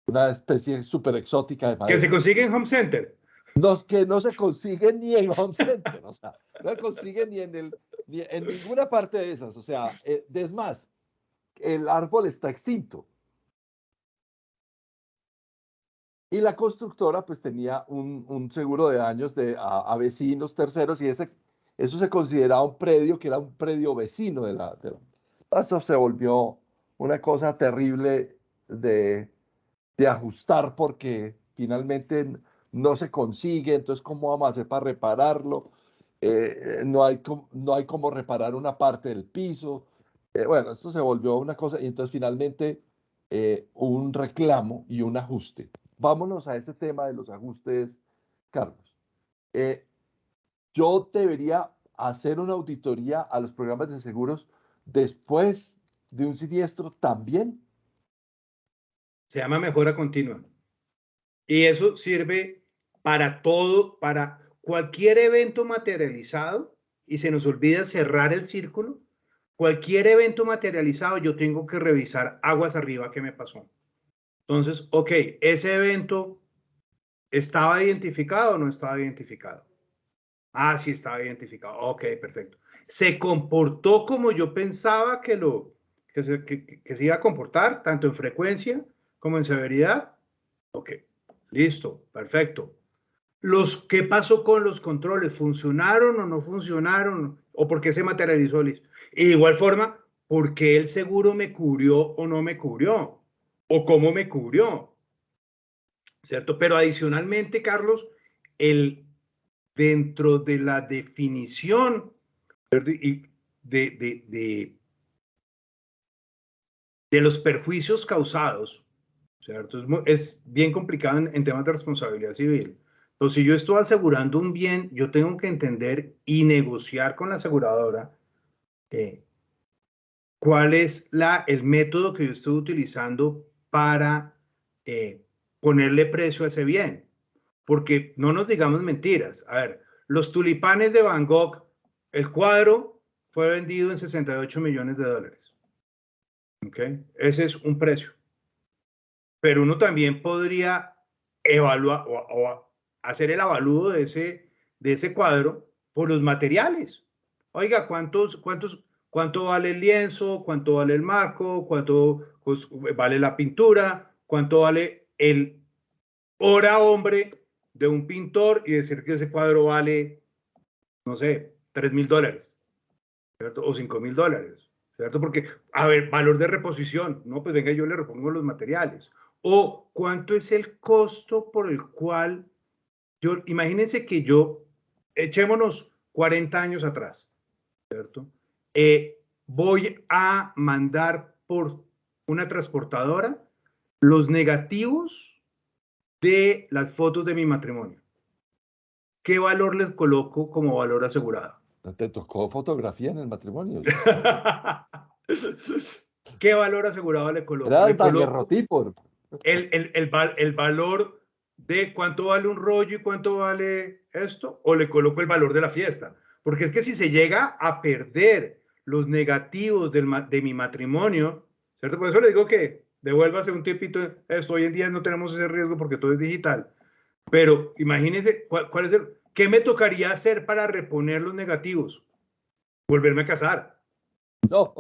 [SPEAKER 1] una especie súper exótica de
[SPEAKER 2] Que se
[SPEAKER 1] madera.
[SPEAKER 2] consigue en Home Center.
[SPEAKER 1] Que no se consigue ni en Home Center, o sea, no se consigue ni en ninguna parte de esas, o sea, es más, el árbol está extinto. Y la constructora pues tenía un seguro de daños a vecinos terceros y eso se consideraba un predio que era un predio vecino Esto se volvió una cosa terrible de ajustar porque finalmente no se consigue, entonces ¿cómo vamos a hacer para repararlo? No hay cómo reparar una parte del piso. Bueno, esto se volvió una cosa y entonces finalmente un reclamo y un ajuste. Vámonos a ese tema de los ajustes, Carlos. Yo debería hacer una auditoría a los programas de seguros después de un siniestro también.
[SPEAKER 2] Se llama mejora continua. Y eso sirve para todo, para cualquier evento materializado, y se nos olvida cerrar el círculo. Cualquier evento materializado, yo tengo que revisar aguas arriba qué me pasó. Entonces, ok, ese evento ¿estaba identificado o no estaba identificado? Ah, sí estaba identificado. Ok, perfecto. ¿Se comportó como yo pensaba que se iba a comportar, tanto en frecuencia como en severidad? Ok, listo, perfecto. ¿Qué pasó con los controles? ¿Funcionaron o no funcionaron? ¿O por qué se materializó? Listo. Y de igual forma, ¿por qué el seguro me cubrió o no me cubrió? ¿O cómo me cubrió? ¿Cierto? Pero adicionalmente, Carlos, dentro de la definición, ¿cierto? Y de los perjuicios causados, ¿cierto? Es bien complicado en temas de responsabilidad civil. Entonces, si yo estoy asegurando un bien, yo tengo que entender y negociar con la aseguradora cuál es el método que yo estoy utilizando para ponerle precio a ese bien. Porque no nos digamos mentiras. A ver, los tulipanes de Van Gogh, el cuadro fue vendido en 68 millones de dólares. ¿Ok? Ese es un precio. Pero uno también podría evaluar o hacer el avalúo de ese cuadro por los materiales. Oiga, ¿cuánto vale el lienzo? ¿Cuánto vale el marco? ¿Cuánto vale la pintura? ¿Cuánto vale el hora hombre de un pintor? Y decir que ese cuadro vale, no sé, $3,000, ¿cierto? O $5,000, ¿cierto? Porque, a ver, valor de reposición, no, pues venga, yo le repongo los materiales. O cuánto es el costo por el cual imagínense que echémonos 40 años atrás, ¿cierto? Voy a mandar por una transportadora los negativos de las fotos de mi matrimonio. ¿Qué valor les coloco como valor asegurado?
[SPEAKER 1] ¿Te tocó fotografía en el matrimonio?
[SPEAKER 2] ¿Qué valor asegurado le coloco?
[SPEAKER 1] Era
[SPEAKER 2] Le coloco
[SPEAKER 1] daguerrotipo.
[SPEAKER 2] el valor de cuánto vale un rollo y cuánto vale esto, o le coloco el valor de la fiesta. Porque es que si se llega a perder los negativos de mi matrimonio, ¿cierto? Por eso le digo que devuélvase un tipito esto. Hoy en día no tenemos ese riesgo porque todo es digital. Pero imagínense, ¿qué me tocaría hacer para reponer los negativos? Volverme a casar,
[SPEAKER 1] No.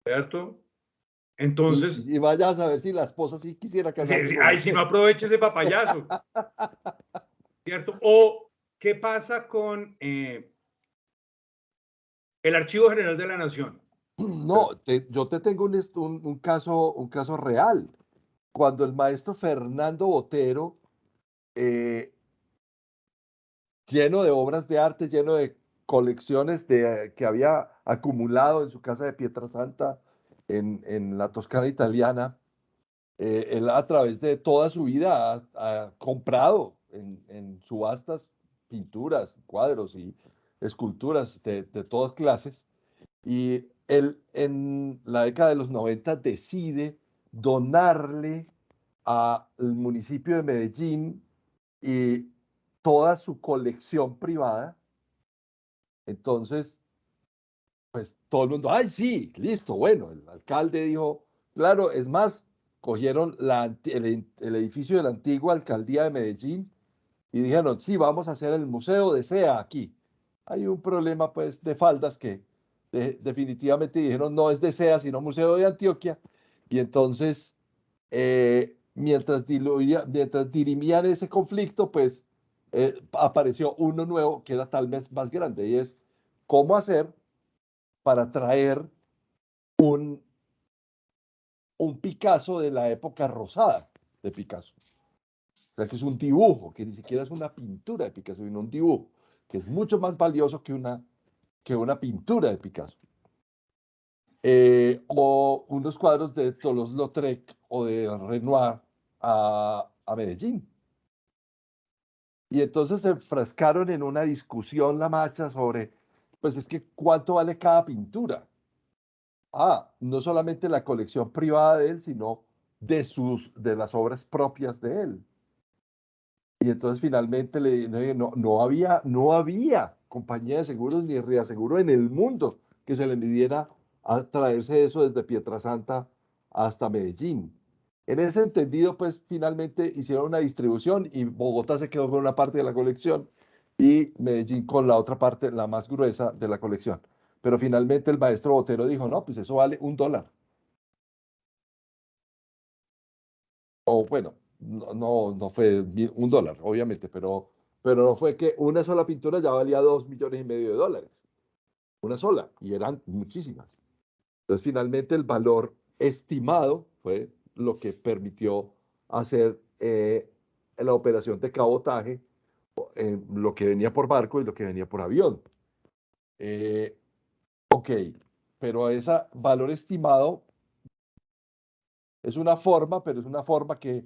[SPEAKER 2] ¿cierto? Entonces,
[SPEAKER 1] Y vaya a saber si la esposa sí quisiera casarse con
[SPEAKER 2] ay, si
[SPEAKER 1] usted.
[SPEAKER 2] no aproveche ese papayazo, ¿cierto? O, ¿qué pasa con el Archivo General de la Nación?
[SPEAKER 1] No, yo te tengo un caso real. Cuando el maestro Fernando Botero, eh, lleno de obras de arte, lleno de colecciones que había acumulado en su casa de Pietrasanta en la Toscana italiana, él a través de toda su vida ha comprado en subastas pinturas, cuadros y esculturas de todas clases. Y él en la década de los 90 decide donarle al municipio de Medellín y toda su colección privada. Entonces, pues todo el mundo, ay, sí, listo, bueno, el alcalde dijo, claro, es más, cogieron el edificio de la antigua alcaldía de Medellín y dijeron, sí, vamos a hacer el Museo de Sea aquí. Hay un problema, pues, de faldas que definitivamente dijeron, no es de Sea, sino Museo de Antioquia. Y entonces, mientras dirimían ese conflicto, pues, apareció uno nuevo que era tal vez más grande, y es cómo hacer para traer un Picasso de la época rosada de Picasso. O sea, que es un dibujo, que ni siquiera es una pintura de Picasso, sino un dibujo, que es mucho más valioso que una pintura de Picasso. O unos cuadros de Toulouse-Lautrec o de Renoir a Medellín. Y entonces se enfrascaron en una discusión la macha sobre, pues es que cuánto vale cada pintura. No solamente la colección privada de él, sino de las obras propias de él. Y entonces finalmente no había compañía de seguros ni reaseguro en el mundo que se le midiera a traerse eso desde Pietrasanta hasta Medellín. En ese entendido, pues finalmente hicieron una distribución y Bogotá se quedó con una parte de la colección y Medellín con la otra parte, la más gruesa de la colección. Pero finalmente el maestro Botero dijo, no, pues eso vale $1. O bueno, no fue $1, obviamente, pero no fue que una sola pintura ya valía $2,5 millones. Una sola, y eran muchísimas. Entonces, finalmente, el valor estimado fue lo que permitió hacer la operación de cabotaje, lo que venía por barco y lo que venía por avión. Ok, pero ese valor estimado es una forma, pero es una forma que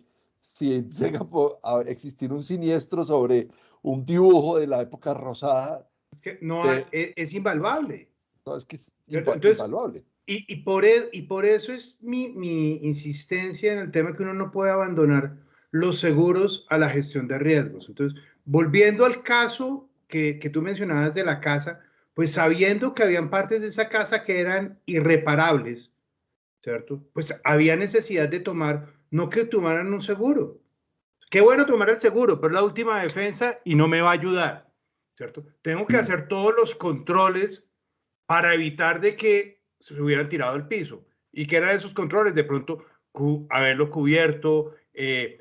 [SPEAKER 1] si llega a existir un siniestro sobre un dibujo de la época rosada,
[SPEAKER 4] Es que no hay, es invaluable.
[SPEAKER 1] no, es que es
[SPEAKER 4] Entonces,
[SPEAKER 1] invaluable.
[SPEAKER 4] y por eso es mi insistencia en el tema que uno no puede abandonar los seguros a la gestión de riesgos. Entonces, volviendo al caso que tú mencionabas de la casa, pues sabiendo que habían partes de esa casa que eran irreparables, ¿cierto? Pues había necesidad de tomar, no que tomaran un seguro. Qué bueno tomar el seguro, pero es la última defensa y no me va a ayudar, ¿cierto? Tengo que hacer todos los controles para evitar de que se hubieran tirado al piso. ¿Y qué eran esos controles? De pronto, haberlo cubierto,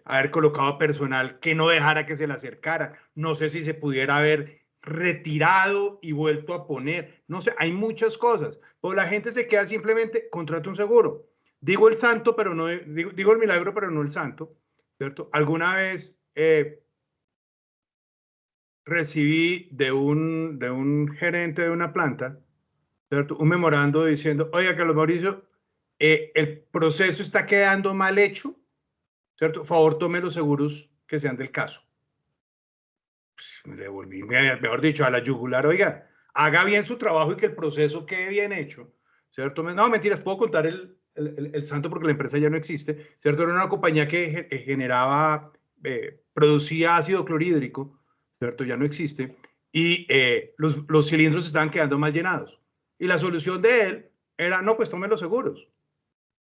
[SPEAKER 4] haber colocado personal que no dejara que se le acercara. No sé si se pudiera haber retirado y vuelto a poner. No sé, hay muchas cosas. Pero la gente se queda simplemente, contrata un seguro. Digo el santo, pero no, digo el milagro, pero no el santo, ¿cierto? Alguna vez recibí de un gerente de una planta, ¿cierto? Un memorando diciendo, oiga, Carlos Mauricio, el proceso está quedando mal hecho, ¿cierto? Por favor, tome los seguros que sean del caso. Pues, me devolví, mejor dicho, a la yugular, oiga, haga bien su trabajo y que el proceso quede bien hecho, ¿cierto? No, mentiras, puedo contar el santo porque la empresa ya no existe, ¿cierto? Era una compañía que generaba, producía ácido clorhídrico, ¿cierto? Ya no existe. Y los cilindros estaban quedando mal llenados. Y la solución de él era, no, pues tome los seguros.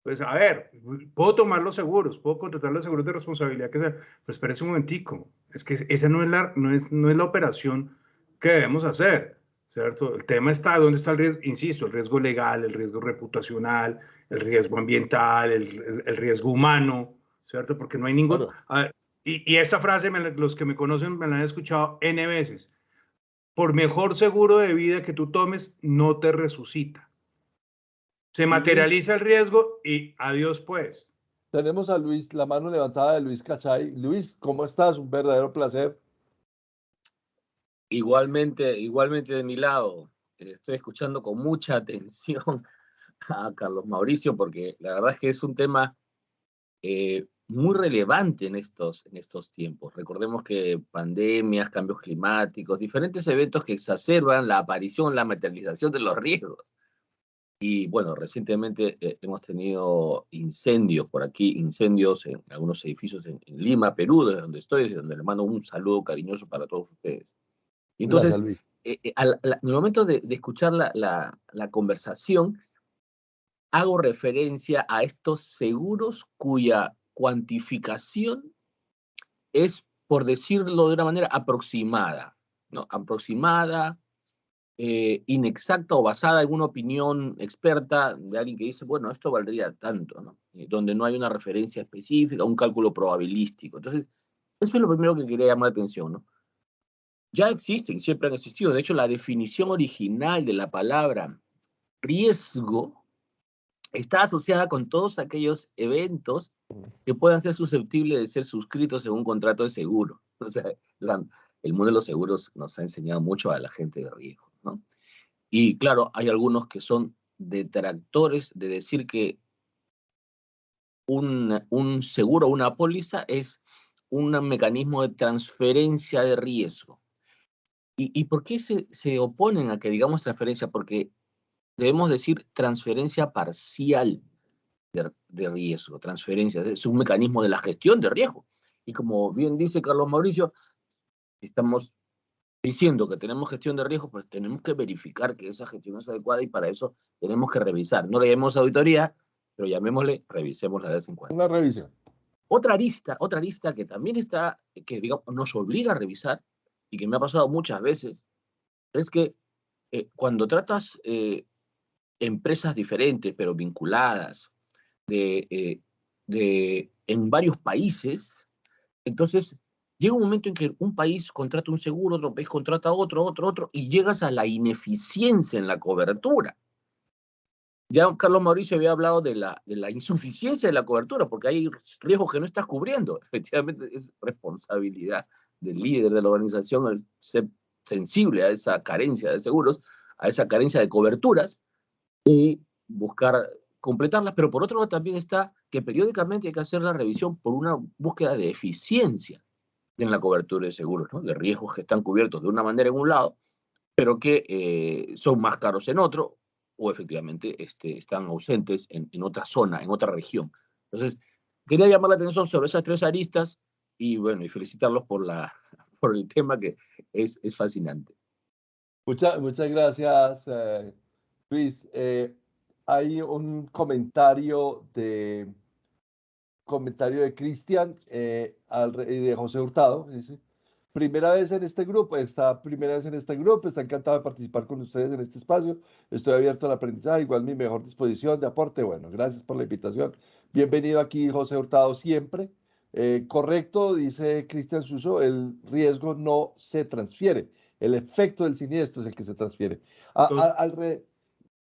[SPEAKER 4] Pues a ver, puedo tomar los seguros, puedo contratar los seguros de responsabilidad que sea, pero espérese un momentico, es que esa no es la operación que debemos hacer, ¿cierto? El tema está, ¿dónde está el riesgo? Insisto, el riesgo legal, el riesgo reputacional, el riesgo ambiental, el riesgo humano, ¿cierto? Porque no hay ningún...
[SPEAKER 1] Claro.
[SPEAKER 4] A ver, y esta frase, los que me conocen me la han escuchado N veces, por mejor seguro de vida que tú tomes, no te resucita. Se materializa el riesgo y adiós pues.
[SPEAKER 1] Tenemos a Luis, la mano levantada de Luis Cachay. Luis, ¿cómo estás? Un verdadero placer.
[SPEAKER 5] Igualmente de mi lado, estoy escuchando con mucha atención a Carlos Mauricio porque la verdad es que es un tema muy relevante en estos tiempos. Recordemos que pandemias, cambios climáticos, diferentes eventos que exacerban la aparición, la materialización de los riesgos. Y bueno, recientemente hemos tenido incendios por aquí, incendios en algunos edificios en Lima, Perú, desde donde estoy, desde donde le mando un saludo cariñoso para todos ustedes. Y
[SPEAKER 1] Gracias,
[SPEAKER 5] entonces,
[SPEAKER 1] Luis.
[SPEAKER 5] en el momento de escuchar la conversación, hago referencia a estos seguros cuya cuantificación es, por decirlo de una manera, aproximada, ¿no? Aproximada, inexacta o basada en una opinión experta de alguien que dice, bueno, esto valdría tanto, ¿no? Donde no hay una referencia específica, un cálculo probabilístico. Entonces, eso es lo primero que quería llamar la atención, ¿no? Ya existen, siempre han existido. De hecho, la definición original de la palabra riesgo está asociada con todos aquellos eventos que puedan ser susceptibles de ser suscritos en un contrato de seguro. O sea, el mundo de los seguros nos ha enseñado mucho a la gente de riesgo, ¿no? Y claro, hay algunos que son detractores de decir que un seguro, una póliza, es un mecanismo de transferencia de riesgo. ¿Y por qué se oponen a que digamos transferencia? Porque debemos decir transferencia parcial de riesgo, transferencia, es un mecanismo de la gestión de riesgo. Y como bien dice Carlos Mauricio, estamos diciendo que tenemos gestión de riesgo, pues tenemos que verificar que esa gestión es adecuada y para eso tenemos que revisar. No le llamemos auditoría, pero llamémosle, revisémosla de vez en cuando.
[SPEAKER 1] Una revisión.
[SPEAKER 5] Otra arista que también está, que digamos, nos obliga a revisar y que me ha pasado muchas veces, es que cuando tratas empresas diferentes pero vinculadas en varios países, entonces llega un momento en que un país contrata un seguro, otro país contrata otro, y llegas a la ineficiencia en la cobertura. Ya Carlos Mauricio había hablado de la insuficiencia de la cobertura, porque hay riesgos que no estás cubriendo. Efectivamente, es responsabilidad del líder de la organización el ser sensible a esa carencia de seguros, a esa carencia de coberturas, y buscar completarlas, pero por otro lado también está que periódicamente hay que hacer la revisión por una búsqueda de eficiencia en la cobertura de seguros, ¿no? De riesgos que están cubiertos de una manera en un lado, pero que son más caros en otro, o efectivamente están ausentes en otra zona, en otra región. Entonces, quería llamar la atención sobre esas tres aristas y bueno, y felicitarlos por el tema que es fascinante.
[SPEAKER 1] Muchas gracias, Luis. Hay un comentario de Cristian y de José Hurtado. Dice, primera vez en este grupo, está encantado de participar con ustedes en este espacio. Estoy abierto al aprendizaje, igual mi mejor disposición de aporte. Bueno, gracias por la invitación. Bienvenido aquí, José Hurtado, siempre. Correcto, dice Cristian Suso, el riesgo no se transfiere. El efecto del siniestro es el que se transfiere.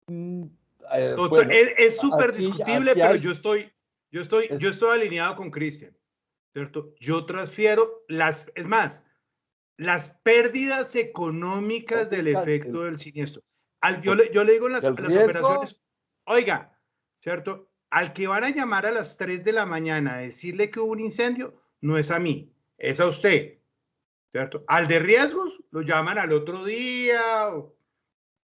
[SPEAKER 1] Bueno,
[SPEAKER 2] es súper discutible, pero
[SPEAKER 1] hay,
[SPEAKER 2] yo estoy alineado con Cristian, ¿cierto? Yo transfiero es más, las pérdidas económicas del efecto del siniestro. Yo le digo en las operaciones, oiga, ¿cierto? Al que van a llamar a las 3 de la mañana a decirle que hubo un incendio, no es a mí, es a usted, ¿cierto? Al de riesgos lo llaman al otro día,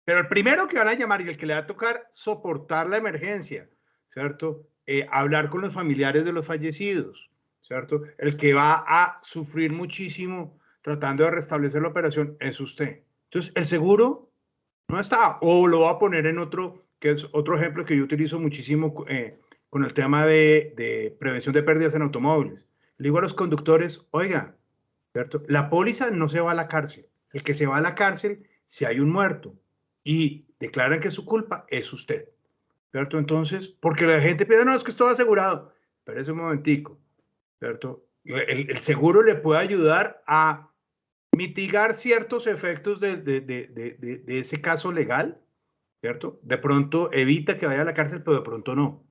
[SPEAKER 2] pero el primero que van a llamar y el que le va a tocar soportar la emergencia, ¿cierto? Hablar con los familiares de los fallecidos, ¿cierto? El que va a sufrir muchísimo tratando de restablecer la operación es usted. Entonces, el seguro no está, o lo va a poner en otro, que es otro ejemplo que yo utilizo muchísimo con el tema de prevención de pérdidas en automóviles. Le digo a los conductores, oiga, ¿cierto? La póliza no se va a la cárcel. El que se va a la cárcel si hay un muerto y declaran que su culpa es usted, ¿cierto? Entonces, porque la gente piensa, no, es que esto va asegurado, pero es un momentico, ¿cierto? El seguro le puede ayudar a mitigar ciertos efectos de ese caso legal, ¿cierto? De pronto evita que vaya a la cárcel, pero de pronto no,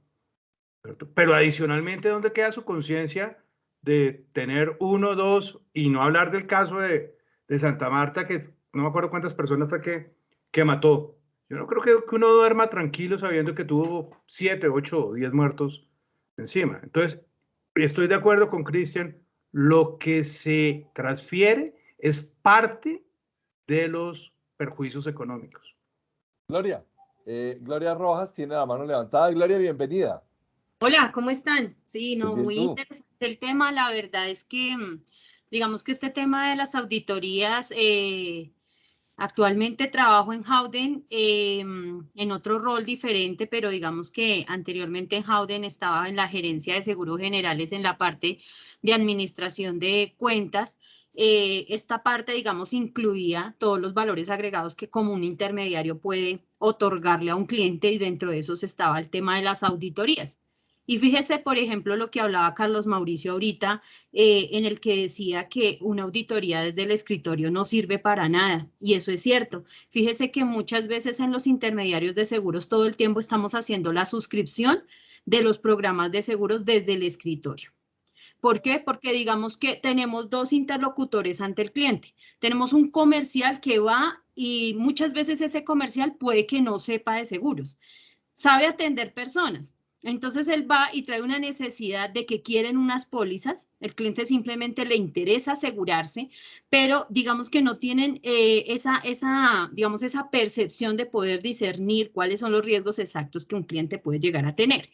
[SPEAKER 2] ¿cierto? Pero adicionalmente, ¿dónde queda su conciencia de tener uno, dos, y no hablar del caso de Santa Marta, que no me acuerdo cuántas personas fue que mató? Yo no creo que uno duerma tranquilo sabiendo que tuvo 7, 8 o 10 muertos encima. Entonces, estoy de acuerdo con Cristian, lo que se transfiere es parte de los perjuicios económicos.
[SPEAKER 1] Gloria. Gloria Rojas tiene la mano levantada. Gloria, bienvenida.
[SPEAKER 6] Hola, ¿cómo están? Sí, no,
[SPEAKER 1] Bien,
[SPEAKER 6] muy
[SPEAKER 1] tú.
[SPEAKER 6] interesante el tema. La verdad es que, digamos que este tema de las auditorías, actualmente trabajo en Howden en otro rol diferente, pero digamos que anteriormente en Howden estaba en la gerencia de seguros generales en la parte de administración de cuentas. Esta parte, digamos, incluía todos los valores agregados que como un intermediario puede otorgarle a un cliente y dentro de esos estaba el tema de las auditorías. Y fíjese, por ejemplo, lo que hablaba Carlos Mauricio ahorita, en el que decía que una auditoría desde el escritorio no sirve para nada, y eso es cierto. Fíjese que muchas veces en los intermediarios de seguros todo el tiempo estamos haciendo la suscripción de los programas de seguros desde el escritorio. ¿Por qué? Porque digamos que tenemos dos interlocutores ante el cliente. Tenemos un comercial que va y muchas veces ese comercial puede que no sepa de seguros, sabe atender personas. Entonces él va y trae una necesidad de que quieren unas pólizas, el cliente simplemente le interesa asegurarse, pero digamos que no tienen digamos, esa percepción de poder discernir cuáles son los riesgos exactos que un cliente puede llegar a tener.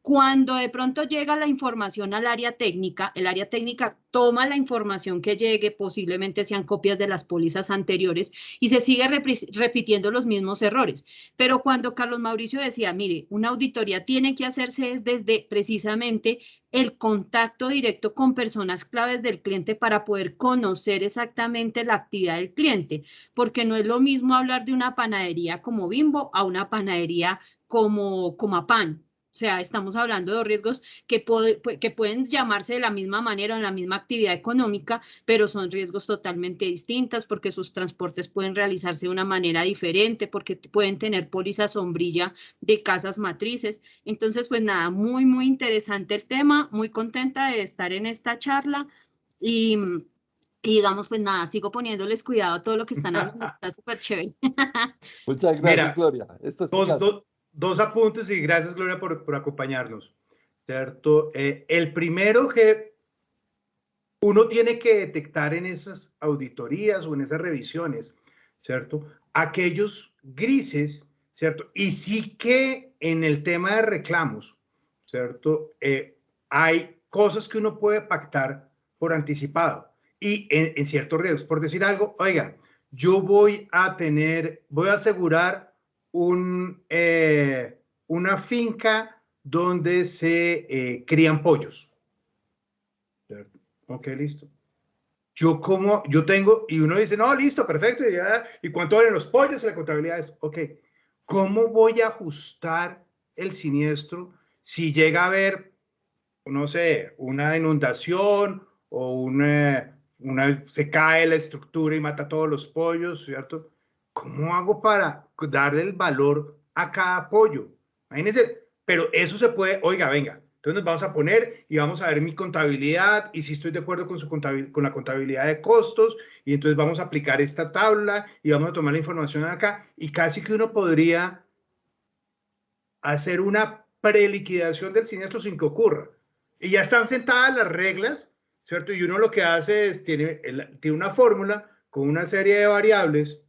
[SPEAKER 6] Cuando de pronto llega la información al área técnica, el área técnica toma la información que llegue, posiblemente sean copias de las pólizas anteriores, y se sigue repitiendo los mismos errores. Pero cuando Carlos Mauricio decía, mire, una auditoría tiene que hacerse desde precisamente el contacto directo con personas claves del cliente para poder conocer exactamente la actividad del cliente, porque no es lo mismo hablar de una panadería como Bimbo a una panadería como Pan. O sea, estamos hablando de riesgos que pueden llamarse de la misma manera, en la misma actividad económica, pero son riesgos totalmente distintas porque sus transportes pueden realizarse de una manera diferente, porque pueden tener pólizas sombrilla de casas matrices. Entonces, pues nada, muy, muy interesante el tema, muy contenta de estar en esta charla y digamos, pues nada, sigo poniéndoles cuidado a todo lo que están hablando, está súper chévere.
[SPEAKER 1] Muchas gracias,
[SPEAKER 2] Mira,
[SPEAKER 1] Gloria. Esta es tu casa.
[SPEAKER 2] dos apuntes y gracias, Gloria, por acompañarnos, ¿cierto? El primero que uno tiene que detectar en esas auditorías o en esas revisiones, ¿cierto? Aquellos grises, ¿cierto? Y sí que en el tema de reclamos, ¿cierto? Hay cosas que uno puede pactar por anticipado y en ciertos riesgos. Por decir algo, oiga, yo voy a asegurar una finca donde se crían pollos. ¿Cierto? Ok, listo. Yo tengo, y uno dice, no, listo, perfecto, ¿y cuánto valen los pollos? Y la contabilidad es, ok, ¿cómo voy a ajustar el siniestro si llega a haber, no sé, una inundación o se cae la estructura y mata a todos los pollos, ¿cierto? ¿Cómo hago para darle el valor a cada pollo? Imagínense, pero eso se puede, oiga, venga, entonces nos vamos a poner y vamos a ver mi contabilidad y si estoy de acuerdo con la contabilidad de costos y entonces vamos a aplicar esta tabla y vamos a tomar la información acá y casi que uno podría hacer una preliquidación del siniestro sin que ocurra. Y ya están sentadas las reglas, ¿cierto? Y uno lo que hace es, tiene una fórmula con una serie de variables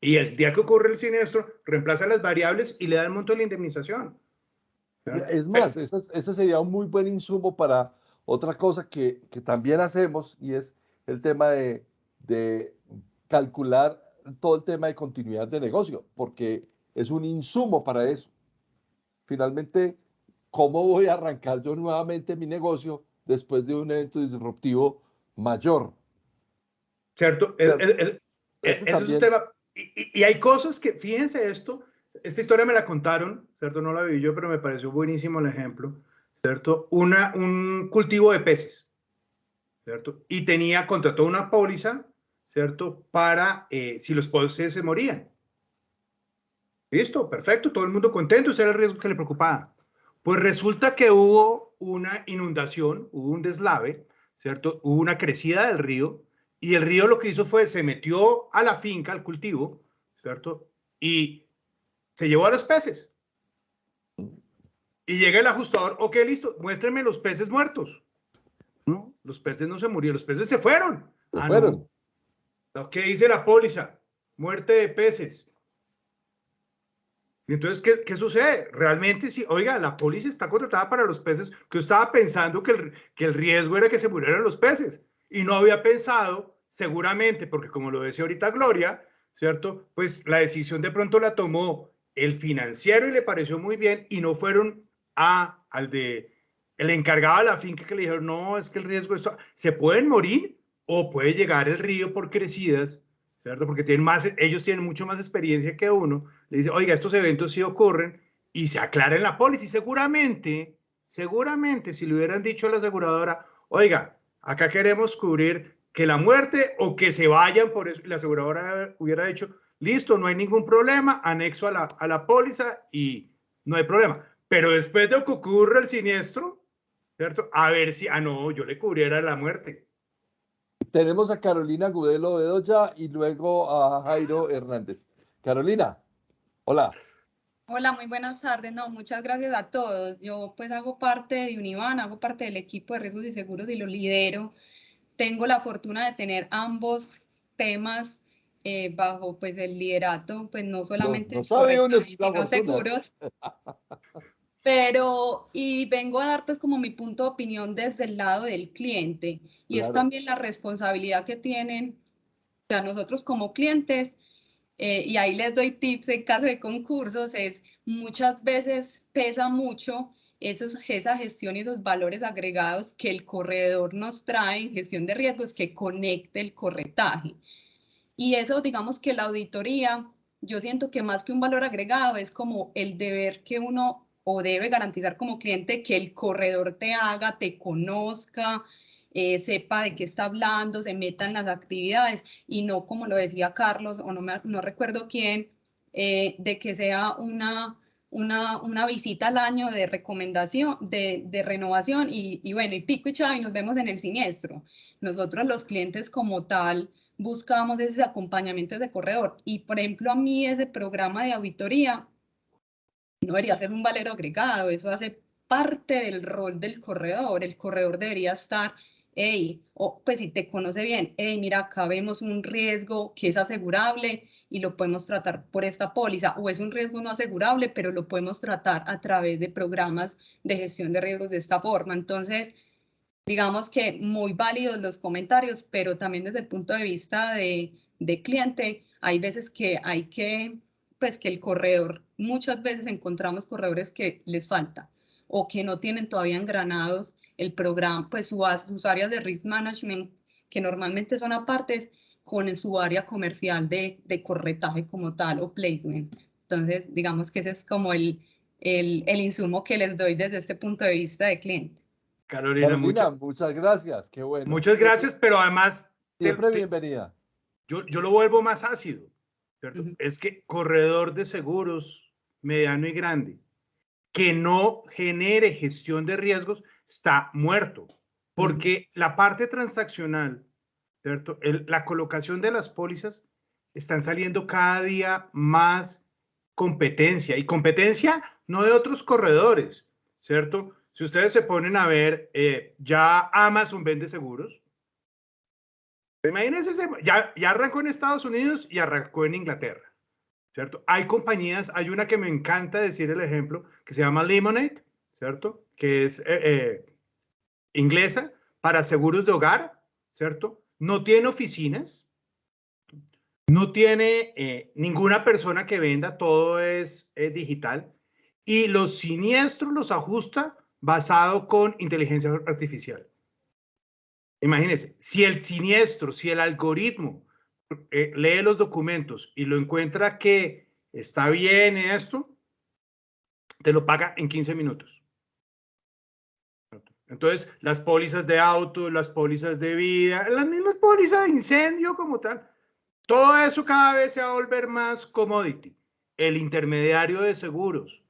[SPEAKER 2] y el día que ocurre el siniestro, reemplaza las variables y le da el monto de la indemnización.
[SPEAKER 1] Es más, eso sería un muy buen insumo para otra cosa que también hacemos y es el tema de calcular todo el tema de continuidad de negocio, porque es un insumo para eso. Finalmente, ¿cómo voy a arrancar yo nuevamente mi negocio después de un evento disruptivo mayor?
[SPEAKER 2] ¿Cierto?
[SPEAKER 1] ¿Cierto?
[SPEAKER 2] Ese es un
[SPEAKER 1] También,
[SPEAKER 2] tema. Y hay cosas que, fíjense esto, esta historia me la contaron, ¿cierto? No la vi yo, pero me pareció buenísimo el ejemplo, ¿cierto? Un cultivo de peces, ¿cierto? Y contrató una póliza, ¿cierto? Para si los peces se morían. Listo, perfecto, todo el mundo contento, ese era el riesgo que le preocupaba. Pues resulta que hubo una inundación, hubo un deslave, ¿cierto? Hubo una crecida del río y el río lo que hizo fue, se metió a la finca, al cultivo, ¿cierto? Y se llevó a los peces. Y llega el ajustador, ok, listo, muéstrenme los peces muertos. No, los peces no se murieron, los peces se fueron.
[SPEAKER 1] se fueron.
[SPEAKER 2] No. ¿Qué dice la póliza? Muerte de peces. Entonces, ¿qué sucede? Realmente, sí, oiga, la póliza está contratada para los peces, que usted estaba pensando que el riesgo era que se murieran los peces, y no había pensado, seguramente, porque como lo decía ahorita Gloria, ¿cierto? Pues la decisión de pronto la tomó el financiero y le pareció muy bien, y no fueron el encargado de la finca que le dijeron, no, es que el riesgo esto, se pueden morir o puede llegar el río por crecidas, ¿cierto? Porque ellos tienen mucho más experiencia que uno. Le dice, oiga, estos eventos sí ocurren y se aclara en la póliza. Y seguramente, si le hubieran dicho a la aseguradora, oiga, acá queremos cubrir que la muerte o que se vayan por eso, la aseguradora hubiera dicho, listo, no hay ningún problema, anexo a la póliza y no hay problema. Pero después de que ocurra el siniestro, ¿cierto? A ver si, no, yo le cubriera la muerte.
[SPEAKER 1] Tenemos a Carolina Gudelo Bedoya y luego a Jairo Hernández. Carolina, hola.
[SPEAKER 7] Hola, muy buenas tardes. No, muchas gracias a todos. Yo pues hago parte de Univan, hago parte del equipo de riesgos y seguros y lo lidero. Tengo la fortuna de tener ambos temas bajo pues el liderato, pues no solamente
[SPEAKER 1] No sabe uno si
[SPEAKER 7] sino
[SPEAKER 1] la fortuna.
[SPEAKER 7] seguros. Y vengo a dar pues como mi punto de opinión desde el lado del cliente. Y
[SPEAKER 1] Claro.
[SPEAKER 7] es también la responsabilidad que tienen, o sea, nosotros como clientes, y ahí les doy tips en caso de concursos, es muchas veces pesa mucho esa gestión y esos valores agregados que el corredor nos trae en gestión de riesgos que conecte el corretaje. Y eso, digamos que la auditoría, yo siento que más que un valor agregado es como el deber que uno o debe garantizar como cliente que el corredor te haga, te conozca, sepa de qué está hablando, se meta en las actividades y no como lo decía Carlos o no recuerdo quién, de que sea una visita al año de recomendación, de renovación y bueno, y pico y chao y nos vemos en el siniestro. Nosotros los clientes como tal buscamos ese acompañamiento de corredor y por ejemplo a mí ese programa de auditoría no debería ser un valor agregado, eso hace parte del rol del corredor. El corredor debería estar, pues si te conoce bien, mira, acá vemos un riesgo que es asegurable y lo podemos tratar por esta póliza, o es un riesgo no asegurable, pero lo podemos tratar a través de programas de gestión de riesgos de esta forma. Entonces, digamos que muy válidos los comentarios, pero también desde el punto de vista de cliente, hay veces que hay que, pues que el corredor, muchas veces encontramos corredores que les falta o que no tienen todavía engranados el programa, pues sus áreas de risk management, que normalmente son apartes, con su área comercial de corretaje como tal o placement. Entonces, digamos que ese es como el insumo que les doy desde este punto de vista de cliente.
[SPEAKER 2] Carolina,
[SPEAKER 1] muchas gracias. Qué bueno.
[SPEAKER 2] Muchas gracias, pero además...
[SPEAKER 1] Siempre bienvenida.
[SPEAKER 2] Yo lo vuelvo más ácido, ¿cierto? Es que corredor de seguros mediano y grande que no genere gestión de riesgos está muerto, porque la parte transaccional, ¿cierto? La colocación de las pólizas están saliendo cada día más competencia, y competencia no de otros corredores, ¿cierto? Si ustedes se ponen a ver, ya Amazon vende seguros. Imagínense, ya arrancó en Estados Unidos y arrancó en Inglaterra, ¿cierto? Hay compañías, hay una que me encanta decir el ejemplo, que se llama Lemonade, ¿cierto? Que es inglesa para seguros de hogar, ¿cierto? No tiene oficinas, no tiene ninguna persona que venda, todo es digital, y los siniestros los ajusta basado con inteligencia artificial. Imagínense, si el siniestro, si el algoritmo lee los documentos y lo encuentra que está bien esto, te lo paga en 15 minutos. Entonces, las pólizas de auto, las pólizas de vida, las mismas pólizas de incendio como tal, todo eso cada vez se va a volver más commodity. El intermediario de seguros,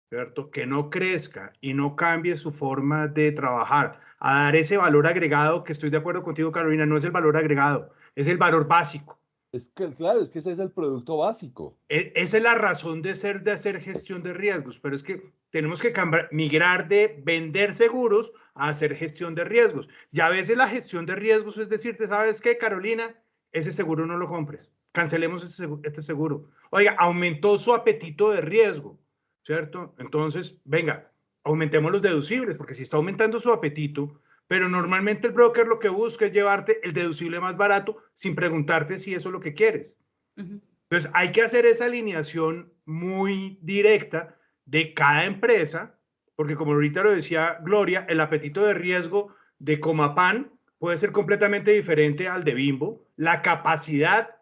[SPEAKER 2] ¿cierto? Que no crezca y no cambie su forma de trabajar, a dar ese valor agregado, que estoy de acuerdo contigo, Carolina, no es el valor agregado, es el valor básico.
[SPEAKER 1] Es que, claro, es que ese es el producto básico.
[SPEAKER 2] Esa es la razón de ser, de hacer gestión de riesgos, pero es que tenemos que migrar de vender seguros a hacer gestión de riesgos. Y a veces la gestión de riesgos es decirte, ¿sabes qué, Carolina? ese seguro no lo compres. Cancelemos este seguro. Oiga, aumentó su apetito de riesgo, ¿cierto? Entonces, venga, aumentemos los deducibles, porque si está aumentando su apetito, pero normalmente el broker lo que busca es llevarte el deducible más barato sin preguntarte si eso es lo que quieres. Entonces, hay que hacer esa alineación muy directa de cada empresa, porque como ahorita lo decía Gloria, el apetito de riesgo de Comapan puede ser completamente diferente al de Bimbo. La capacidad,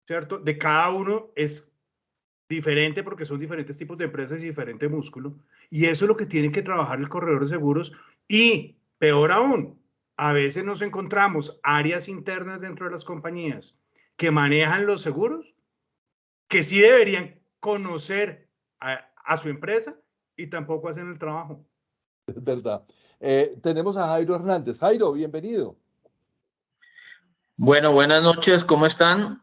[SPEAKER 2] ¿cierto?, de cada uno es diferente porque son diferentes tipos de empresas y diferente músculo. Y eso es lo que tiene que trabajar el corredor de seguros. Y peor aún, a veces nos encontramos áreas internas dentro de las compañías que manejan los seguros, que sí deberían conocer a su empresa y tampoco hacen el trabajo.
[SPEAKER 1] Es verdad. Tenemos a Jairo Hernández. Jairo, bienvenido.
[SPEAKER 8] Bueno, buenas noches, ¿cómo están?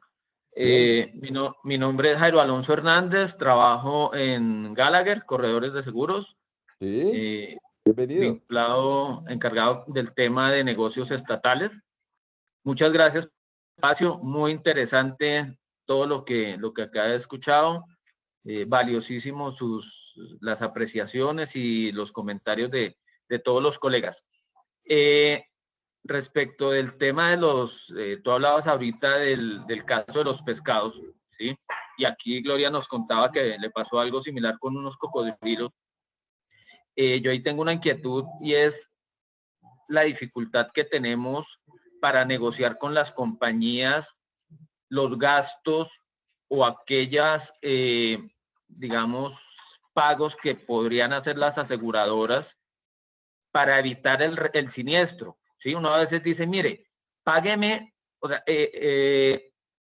[SPEAKER 8] Mi nombre es Jairo Alonso Hernández, trabajo en Gallagher, Corredores de Seguros.
[SPEAKER 1] Sí, bienvenido.
[SPEAKER 8] Vinculado, encargado del tema de negocios estatales. Muchas gracias, espacio, muy interesante todo lo que acá he escuchado. Valiosísimo las apreciaciones y los comentarios de todos los colegas. Respecto del tema de tú hablabas ahorita del caso de los pescados, ¿sí? Y aquí Gloria nos contaba que le pasó algo similar con unos cocodrilos. Yo ahí tengo una inquietud y es la dificultad que tenemos para negociar con las compañías los gastos o aquellas, digamos, pagos que podrían hacer las aseguradoras para evitar el siniestro. ¿Sí? Uno a veces dice, mire, págueme, o sea,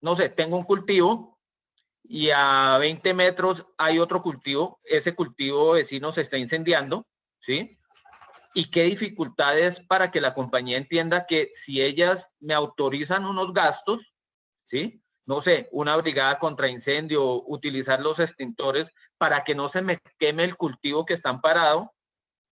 [SPEAKER 8] no sé, tengo un cultivo y a 20 metros hay otro cultivo, ese cultivo vecino se está incendiando, ¿sí? Y qué dificultades para que la compañía entienda que si ellas me autorizan unos gastos, ¿sí? No sé, una brigada contra incendio, utilizar los extintores para que no se me queme el cultivo que está amparado,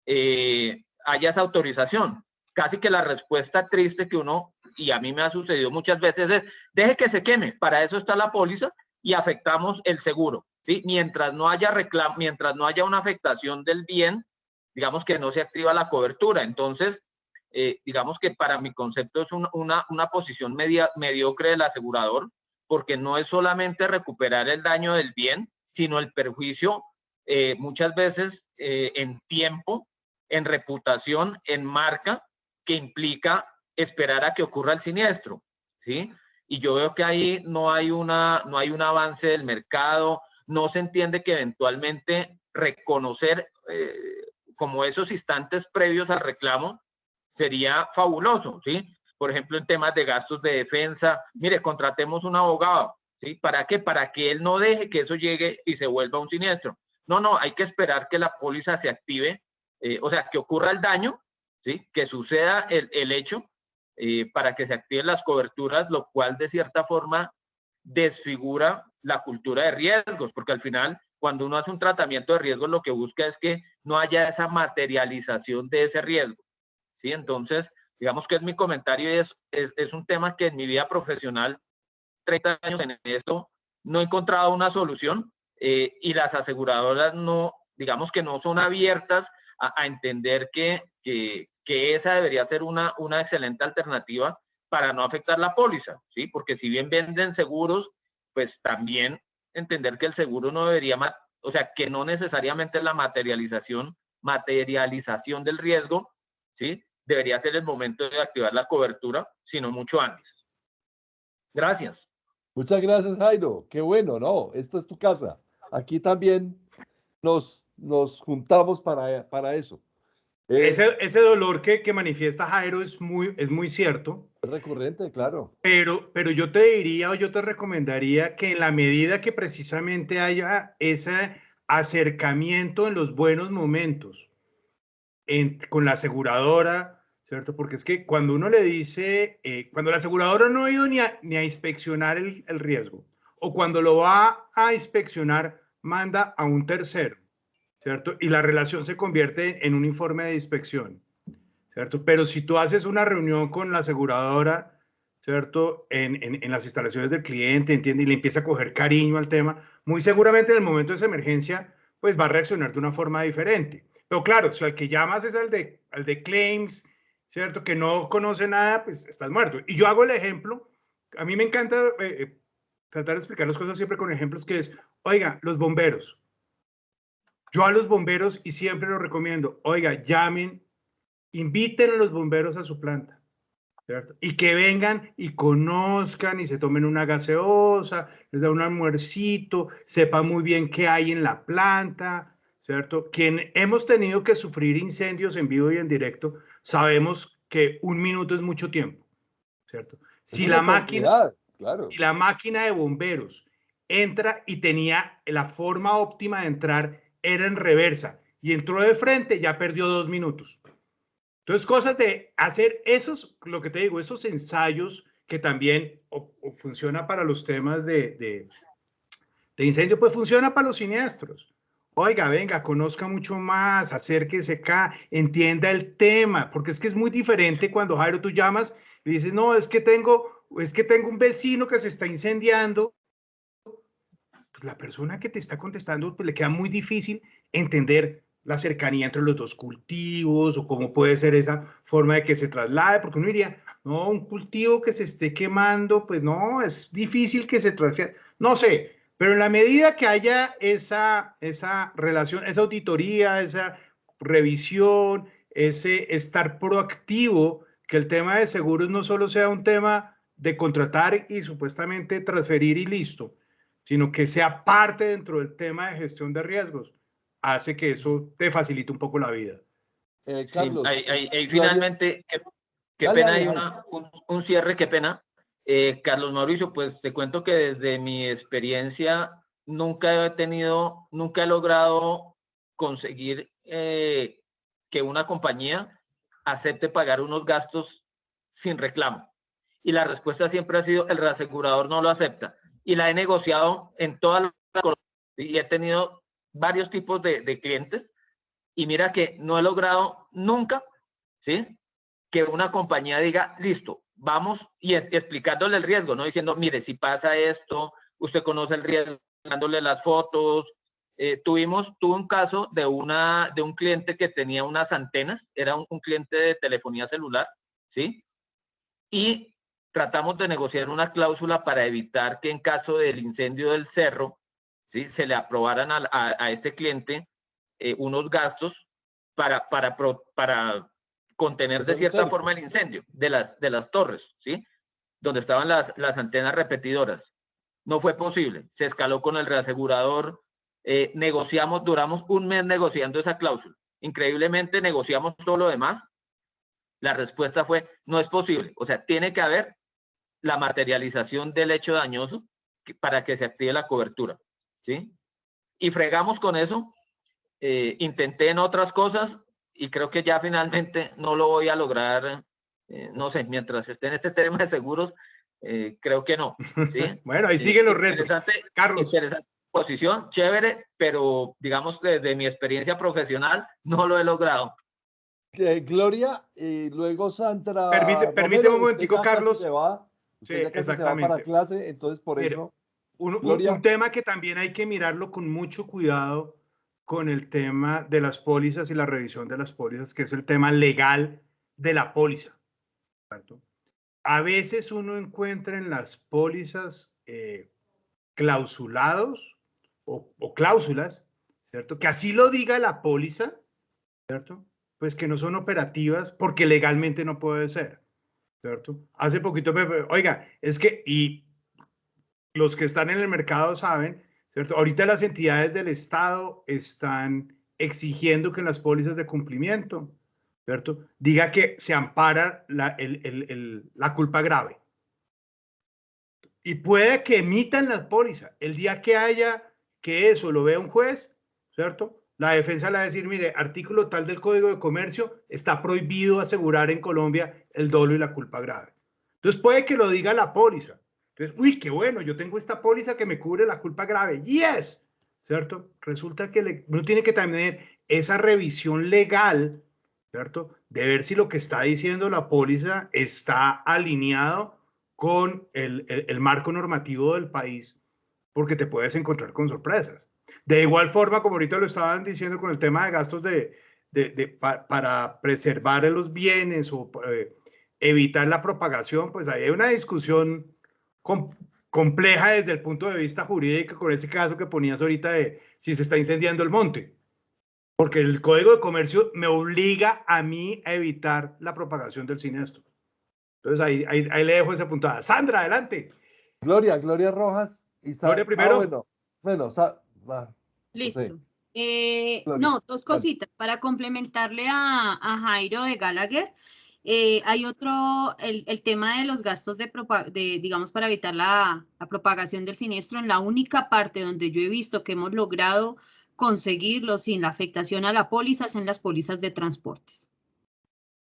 [SPEAKER 8] haya esa autorización. Casi que la respuesta triste que uno, y a mí me ha sucedido muchas veces, es, deje que se queme, para eso está la póliza y afectamos el seguro, ¿sí? Mientras no haya reclamo, mientras no haya una afectación del bien, digamos que no se activa la cobertura. Entonces, digamos que para mi concepto es una posición mediocre del asegurador, porque no es solamente recuperar el daño del bien, sino el perjuicio muchas veces en tiempo, en reputación, en marca, que implica esperar a que ocurra el siniestro, ¿sí? Y yo veo que ahí no hay un avance del mercado, no se entiende que eventualmente reconocer como esos instantes previos al reclamo sería fabuloso, ¿sí? Por ejemplo, en temas de gastos de defensa, mire, contratemos un abogado, ¿sí? ¿Para qué? Para que él no deje que eso llegue y se vuelva un siniestro. No, hay que esperar que la póliza se active, o sea, que ocurra el daño, ¿sí? Que suceda el hecho para que se activen las coberturas, lo cual de cierta forma desfigura la cultura de riesgos, porque al final, cuando uno hace un tratamiento de riesgos, lo que busca es que no haya esa materialización de ese riesgo, ¿sí? Entonces, digamos que es mi comentario y es un tema que en mi vida profesional, 30 años en esto, no he encontrado una solución y las aseguradoras no, digamos que no son abiertas a entender que esa debería ser una excelente alternativa para no afectar la póliza, ¿sí? Porque si bien venden seguros, pues también entender que el seguro no debería, o sea, que no necesariamente la materialización del riesgo, ¿sí? Debería ser el momento de activar la cobertura, sino mucho antes. Gracias.
[SPEAKER 1] Muchas gracias, Jairo. Qué bueno, ¿no? Esta es tu casa. Aquí también nos juntamos para eso.
[SPEAKER 2] Ese dolor que manifiesta Jairo es muy cierto.
[SPEAKER 1] Es recurrente, claro.
[SPEAKER 2] Pero yo te diría o yo te recomendaría que en la medida que precisamente haya ese acercamiento en los buenos momentos con la aseguradora, ¿cierto? Porque es que cuando uno le dice, cuando la aseguradora no ha ido ni a inspeccionar el riesgo, o cuando lo va a inspeccionar, manda a un tercero, ¿cierto? Y la relación se convierte en un informe de inspección, ¿cierto? Pero si tú haces una reunión con la aseguradora, ¿cierto? En las instalaciones del cliente, entiende, y le empieza a coger cariño al tema, muy seguramente en el momento de esa emergencia, pues va a reaccionar de una forma diferente. Pero claro, si al que llamas es al de claims, ¿cierto? Que no conoce nada, pues estás muerto. Y yo hago el ejemplo, a mí me encanta tratar de explicar las cosas siempre con ejemplos, que es, oiga, los bomberos. Yo a los bomberos, y siempre lo recomiendo, oiga, llamen, inviten a los bomberos a su planta. ¿Cierto? Y que vengan y conozcan y se tomen una gaseosa, les da un almuercito, sepan muy bien qué hay en la planta, ¿cierto? Quien hemos tenido que sufrir incendios en vivo y en directo, sabemos que un minuto es mucho tiempo, ¿cierto? Si la máquina,
[SPEAKER 1] claro.
[SPEAKER 2] si la máquina de bomberos entra y tenía la forma óptima de entrar, era en reversa, y entró de frente, ya perdió 2 minutos. Entonces, cosas de hacer esos, lo que te digo, esos ensayos que también o funciona para los temas de incendio, pues funciona para los siniestros. Oiga, venga, conozca mucho más, acérquese acá, entienda el tema, porque es que es muy diferente cuando, Jairo, tú llamas y dices, no, es que tengo un vecino que se está incendiando. Pues la persona que te está contestando, pues le queda muy difícil entender la cercanía entre los dos cultivos o cómo puede ser esa forma de que se traslade, porque uno diría, no, un cultivo que se esté quemando, pues no, es difícil que se transfiera, no sé, pero en la medida que haya esa relación, esa auditoría, esa revisión, ese estar proactivo, que el tema de seguros no solo sea un tema de contratar y supuestamente transferir y listo, sino que sea parte dentro del tema de gestión de riesgos, hace que eso te facilite un poco la vida.
[SPEAKER 1] Carlos.
[SPEAKER 8] Sí, finalmente, qué
[SPEAKER 1] dale,
[SPEAKER 8] pena,
[SPEAKER 1] dale,
[SPEAKER 8] hay un cierre, qué pena. Carlos Mauricio, pues te cuento que desde mi experiencia nunca he logrado conseguir que una compañía acepte pagar unos gastos sin reclamo. Y la respuesta siempre ha sido, el reasegurador no lo acepta. Y la he negociado en todas las cosas. Y he tenido varios tipos de clientes. Y mira que no he logrado nunca, ¿sí?, que una compañía diga, listo, vamos, y explicándole el riesgo, no diciendo, mire, si pasa esto, usted conoce el riesgo, dándole las fotos. Tuve un caso de un cliente que tenía unas antenas, era un cliente de telefonía celular, ¿sí? Y tratamos de negociar una cláusula para evitar que en caso del incendio del cerro, ¿sí?, se le aprobaran a este cliente unos gastos para contener de cierta forma el incendio de las torres, ¿sí?, donde estaban las antenas repetidoras. No fue posible, se escaló con el reasegurador, negociamos, duramos un mes negociando esa cláusula. Increíblemente negociamos todo lo demás. La respuesta fue, no es posible. O sea, tiene que haber la materialización del hecho dañoso para que se active la cobertura, ¿sí? Y fregamos con eso. Intenté en otras cosas y creo que ya finalmente no lo voy a lograr. No sé, mientras esté en este tema de seguros, creo que no, ¿sí?
[SPEAKER 2] Bueno, ahí siguen los retos.
[SPEAKER 8] Carlos. Interesante posición, chévere, pero digamos que desde mi experiencia profesional no lo he logrado.
[SPEAKER 1] Gloria, y luego Sandra.
[SPEAKER 2] Permíteme un momentico, Carlos.
[SPEAKER 1] Sí, exactamente. Se va para clase, entonces por eso.
[SPEAKER 2] Un tema que también hay que mirarlo con mucho cuidado con el tema de las pólizas y la revisión de las pólizas, que es el tema legal de la póliza, ¿cierto? A veces uno encuentra en las pólizas clausulados o cláusulas, ¿cierto? Que así lo diga la póliza, ¿cierto? Pues que no son operativas porque legalmente no puede ser, ¿cierto? Hace poquito, oiga, es que, y los que están en el mercado saben, ¿cierto? Ahorita las entidades del Estado están exigiendo que en las pólizas de cumplimiento, ¿cierto?, diga que se ampara la culpa grave. Y puede que emitan la póliza. El día que haya que eso lo vea un juez, ¿cierto?, la defensa le va a decir, mire, artículo tal del Código de Comercio, está prohibido asegurar en Colombia el dolo y la culpa grave. Entonces puede que lo diga la póliza. Entonces, uy, qué bueno, yo tengo esta póliza que me cubre la culpa grave. Yes, ¿cierto? Resulta que uno tiene que tener esa revisión legal, ¿cierto?, de ver si lo que está diciendo la póliza está alineado con el marco normativo del país, porque te puedes encontrar con sorpresas. De igual forma, como ahorita lo estaban diciendo con el tema de gastos para preservar los bienes o evitar la propagación, pues ahí hay una discusión compleja desde el punto de vista jurídico con ese caso que ponías ahorita de si se está incendiando el monte. Porque el Código de Comercio me obliga a mí a evitar la propagación del siniestro. Entonces ahí le dejo esa puntada. Sandra, adelante.
[SPEAKER 1] Gloria Rojas. Y
[SPEAKER 2] Gloria primero.
[SPEAKER 6] Listo.
[SPEAKER 1] Sí.
[SPEAKER 6] No, dos cositas para complementarle a Jairo de Gallagher. Hay otro, el tema de los gastos digamos, para evitar la propagación del siniestro. En la única parte donde yo he visto que hemos logrado conseguirlo sin la afectación a la póliza es en las pólizas de transportes.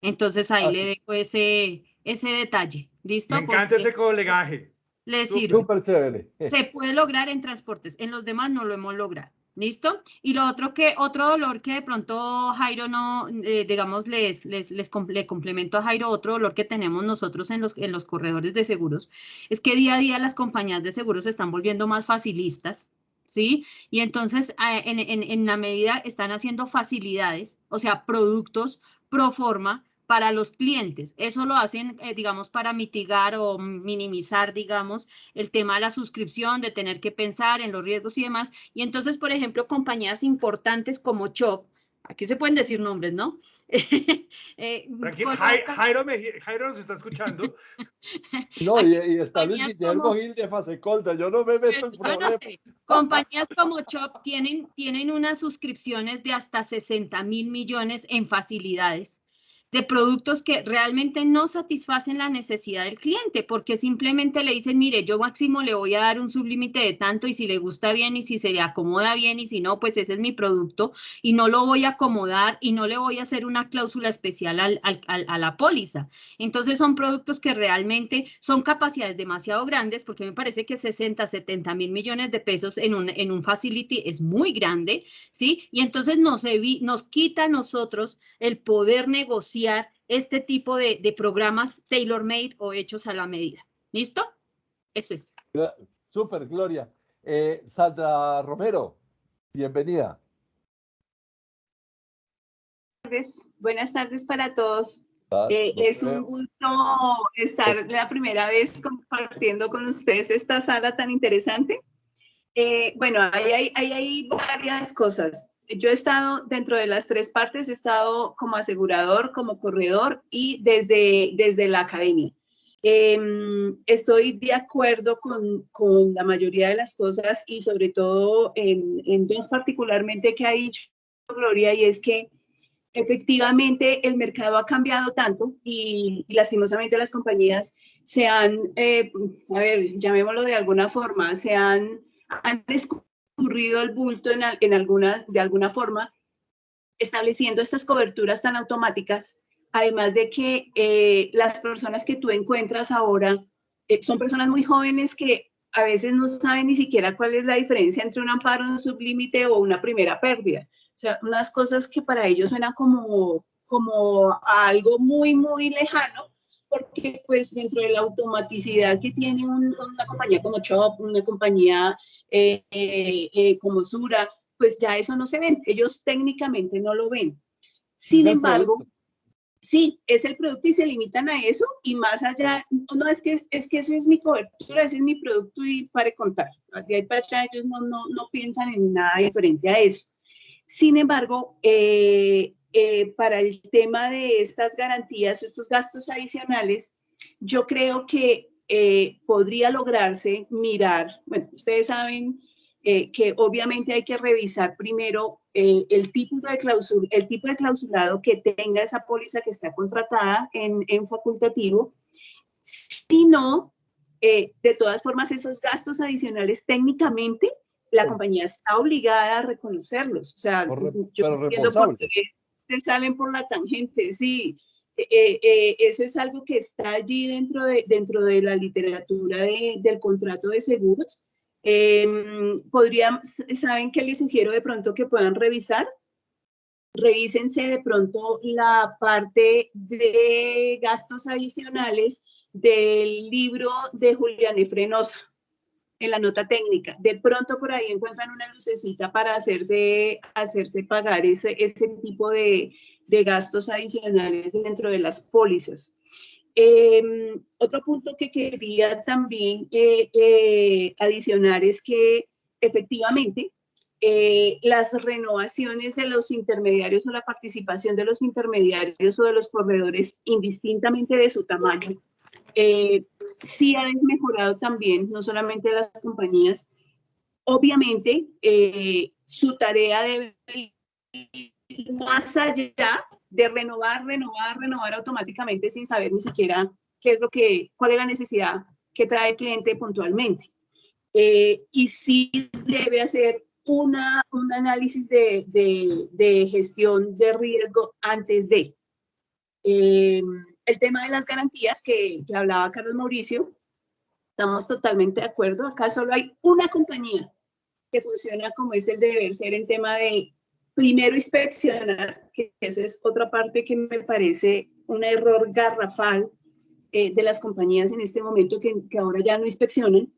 [SPEAKER 6] Entonces ahí le dejo ese detalle. ¿Listo?
[SPEAKER 2] Me encanta ese colegaje.
[SPEAKER 6] Le sirve.
[SPEAKER 1] Súper chévere.
[SPEAKER 6] Se puede lograr en transportes, en los demás no lo hemos logrado. ¿Listo? Y lo otro otro dolor que de pronto Jairo no, digamos, le complemento a Jairo, otro dolor que tenemos nosotros en los corredores de seguros, es que día a día las compañías de seguros se están volviendo más facilistas, ¿sí? Y entonces, en la medida están haciendo facilidades, o sea, productos pro forma para los clientes. Eso lo hacen, digamos, para mitigar o minimizar, digamos, el tema de la suscripción, de tener que pensar en los riesgos y demás. Y entonces, por ejemplo, compañías importantes como Chop, aquí se pueden decir nombres, ¿no?
[SPEAKER 2] Jairo nos está escuchando.
[SPEAKER 1] No, y está Luis Guillermo Gil de Fasecolda. Yo no me meto en problemas.
[SPEAKER 6] Compañías como Chop tienen unas suscripciones de hasta 60.000 millones en facilidades de productos que realmente no satisfacen la necesidad del cliente, porque simplemente le dicen, mire, yo máximo le voy a dar un sublímite de tanto y si le gusta bien y si se le acomoda bien y si no, pues ese es mi producto y no lo voy a acomodar y no le voy a hacer una cláusula especial a la póliza. Entonces son productos que realmente son capacidades demasiado grandes, porque me parece que 60, 70 mil millones de pesos en un facility es muy grande, ¿sí? Y entonces nos quita a nosotros el poder negociar este tipo de programas tailor-made o hechos a la medida. ¿Listo? Eso es.
[SPEAKER 1] Súper, Gloria. Sandra Romero, bienvenida.
[SPEAKER 9] Buenas tardes para todos. Es un gusto estar la primera vez compartiendo con ustedes esta sala tan interesante. Bueno, hay varias cosas. Yo he estado dentro de las tres partes, he estado como asegurador, como corredor y desde la academia. Estoy de acuerdo con la mayoría de las cosas y sobre todo en dos particularmente que ha dicho Gloria, y es que efectivamente el mercado ha cambiado tanto y lastimosamente las compañías se han, llamémoslo de alguna forma, han escurrido el bulto de alguna forma, estableciendo estas coberturas tan automáticas, además de que las personas que tú encuentras ahora son personas muy jóvenes que a veces no saben ni siquiera cuál es la diferencia entre un amparo, un sublímite o una primera pérdida. O sea, unas cosas que para ellos suenan como algo muy, muy lejano, porque pues dentro de la automaticidad que tiene una compañía como Chop, una compañía como Sura, pues ya eso no se ven, ellos técnicamente no lo ven. Sin embargo, sí, es el producto y se limitan a eso y más allá, no es que ese es mi cobertura, ese es mi producto y pare contar. De ahí para allá ellos no piensan en nada diferente a eso. Sin embargo, para el tema de estas garantías o estos gastos adicionales, yo creo que podría lograrse mirar, bueno, ustedes saben que obviamente hay que revisar primero el tipo de clausulado que tenga esa póliza que está contratada en facultativo. Si no, de todas formas, esos gastos adicionales técnicamente, la compañía está obligada a reconocerlos. O sea, yo entiendo por qué se salen por la tangente, sí. Eso es algo que está allí dentro de la literatura del contrato de seguros. ¿Saben qué les sugiero de pronto que puedan revisar? Revísense de pronto la parte de gastos adicionales del libro de Julián Frenosa, en la nota técnica. De pronto por ahí encuentran una lucecita para hacerse pagar ese tipo de gastos adicionales dentro de las pólizas. Otro punto que quería también adicionar es que efectivamente las renovaciones de los intermediarios o la participación de los intermediarios o de los proveedores, indistintamente de su tamaño, sí ha mejorado también, no solamente las compañías. Obviamente, su tarea debe ir más allá de renovar automáticamente sin saber ni siquiera cuál es la necesidad que trae el cliente puntualmente. Y sí debe hacer un análisis de gestión de riesgo antes de. El tema de las garantías que hablaba Carlos Mauricio, estamos totalmente de acuerdo. Acá solo hay una compañía que funciona como es el deber ser en tema de primero inspeccionar, que esa es otra parte que me parece un error garrafal de las compañías en este momento que ahora ya no inspeccionan.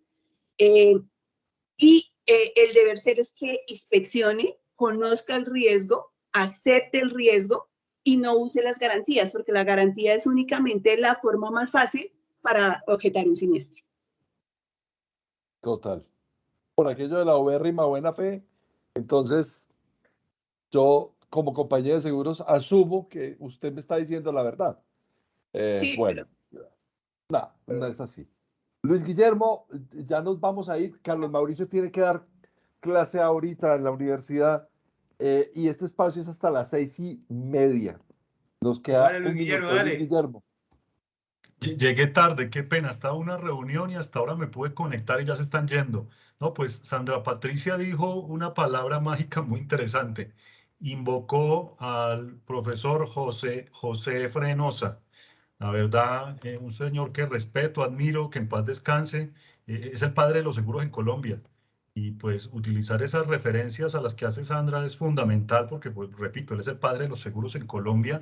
[SPEAKER 9] Y el deber ser es que inspeccione, conozca el riesgo, acepte el riesgo y no use las garantías, porque la garantía es únicamente la forma más fácil para objetar un siniestro.
[SPEAKER 1] Total. Por aquello de la obérrima buena fe, entonces yo como compañía de seguros asumo que usted me está diciendo la verdad.
[SPEAKER 9] Sí,
[SPEAKER 1] bueno, no es así. Luis Guillermo, ya nos vamos a ir. Carlos Mauricio tiene que dar clase ahorita en la universidad y este espacio es hasta las 6:30. Nos queda
[SPEAKER 2] Vale, Luis
[SPEAKER 1] un
[SPEAKER 2] Guillermo,
[SPEAKER 1] minuto.
[SPEAKER 2] dale.
[SPEAKER 1] Luis Guillermo.
[SPEAKER 10] Llegué tarde, qué pena, estaba en una reunión y hasta ahora me pude conectar y ya se están yendo. No, pues Sandra Patricia dijo una palabra mágica muy interesante. Invocó al profesor José Frenosa. La verdad, un señor que respeto, admiro, que en paz descanse, es el padre de los seguros en Colombia. Y pues utilizar esas referencias a las que hace Sandra es fundamental porque, pues, repito, él es el padre de los seguros en Colombia.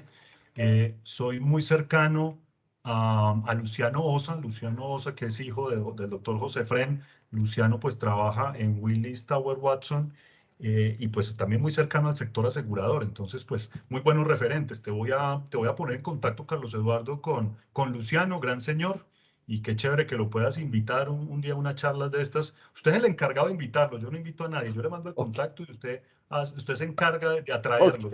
[SPEAKER 10] Soy muy cercano a Luciano Osa, que es hijo del doctor José Fren. Luciano pues trabaja en Willis Tower Watson y pues también muy cercano al sector asegurador. Entonces pues muy buenos referentes. Te voy a poner en contacto, Carlos Eduardo, con Luciano, gran señor. Y qué chévere que lo puedas invitar un día a una charla de estas. Usted es el encargado de invitarlo, yo no invito a nadie. Yo le mando el contacto y usted se encarga de atraerlos.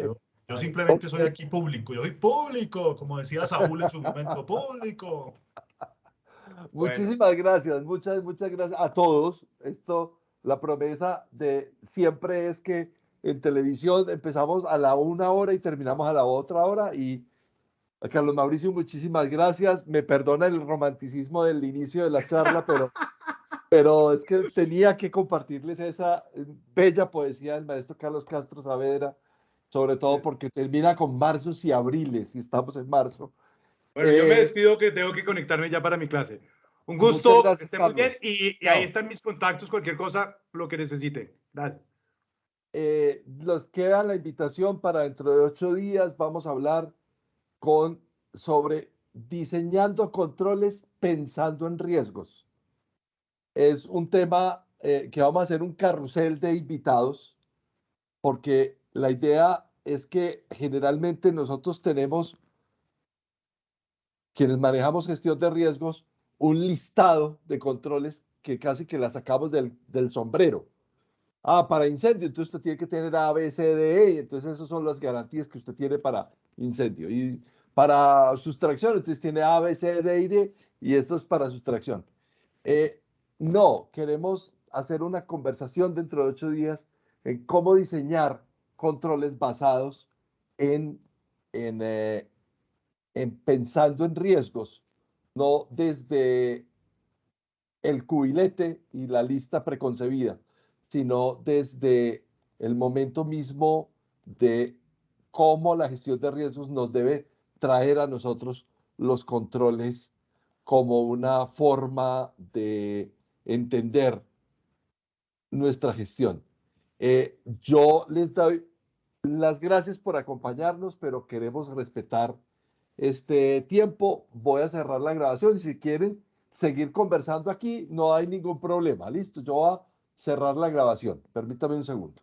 [SPEAKER 10] Yo simplemente soy aquí público, yo soy público, como decía Saúl en su momento, público.
[SPEAKER 1] Muchísimas gracias, muchas gracias a todos. La promesa de siempre es que en televisión empezamos a la 1 hora y terminamos a la otra hora. Y a Carlos Mauricio, muchísimas gracias. Me perdona el romanticismo del inicio de la charla, pero es que tenía que compartirles esa bella poesía del maestro Carlos Castro Saavedra, sobre todo porque termina con marzos y abriles, y estamos en marzo.
[SPEAKER 2] Bueno, yo me despido que tengo que conectarme ya para mi clase. Un
[SPEAKER 1] Muchas
[SPEAKER 2] gusto,
[SPEAKER 1] gracias,
[SPEAKER 2] que estén
[SPEAKER 1] Carlos.
[SPEAKER 2] muy bien y ahí están mis contactos, cualquier cosa, lo que necesiten. Gracias.
[SPEAKER 1] Nos queda la invitación para dentro de 8 días. Vamos a hablar sobre diseñando controles pensando en riesgos. Es un tema que vamos a hacer un carrusel de invitados, porque la idea es que generalmente nosotros tenemos, quienes manejamos gestión de riesgos, un listado de controles que casi que la sacamos del sombrero. Para incendio, entonces usted tiene que tener A, B, C, D, E, y entonces esas son las garantías que usted tiene para incendio. Y para sustracción, entonces tiene A, B, C, D y D, y esto es para sustracción. No, queremos hacer una conversación dentro de 8 días en cómo diseñar controles basados en pensando en riesgos, no desde el cubilete y la lista preconcebida, sino desde el momento mismo de cómo la gestión de riesgos nos debe traer a nosotros los controles como una forma de entender nuestra gestión. Yo les doy las gracias por acompañarnos, pero queremos respetar tiempo, voy a cerrar la grabación. Y si quieren seguir conversando aquí, no hay ningún problema. Listo, yo voy a cerrar la grabación. Permítame un segundo.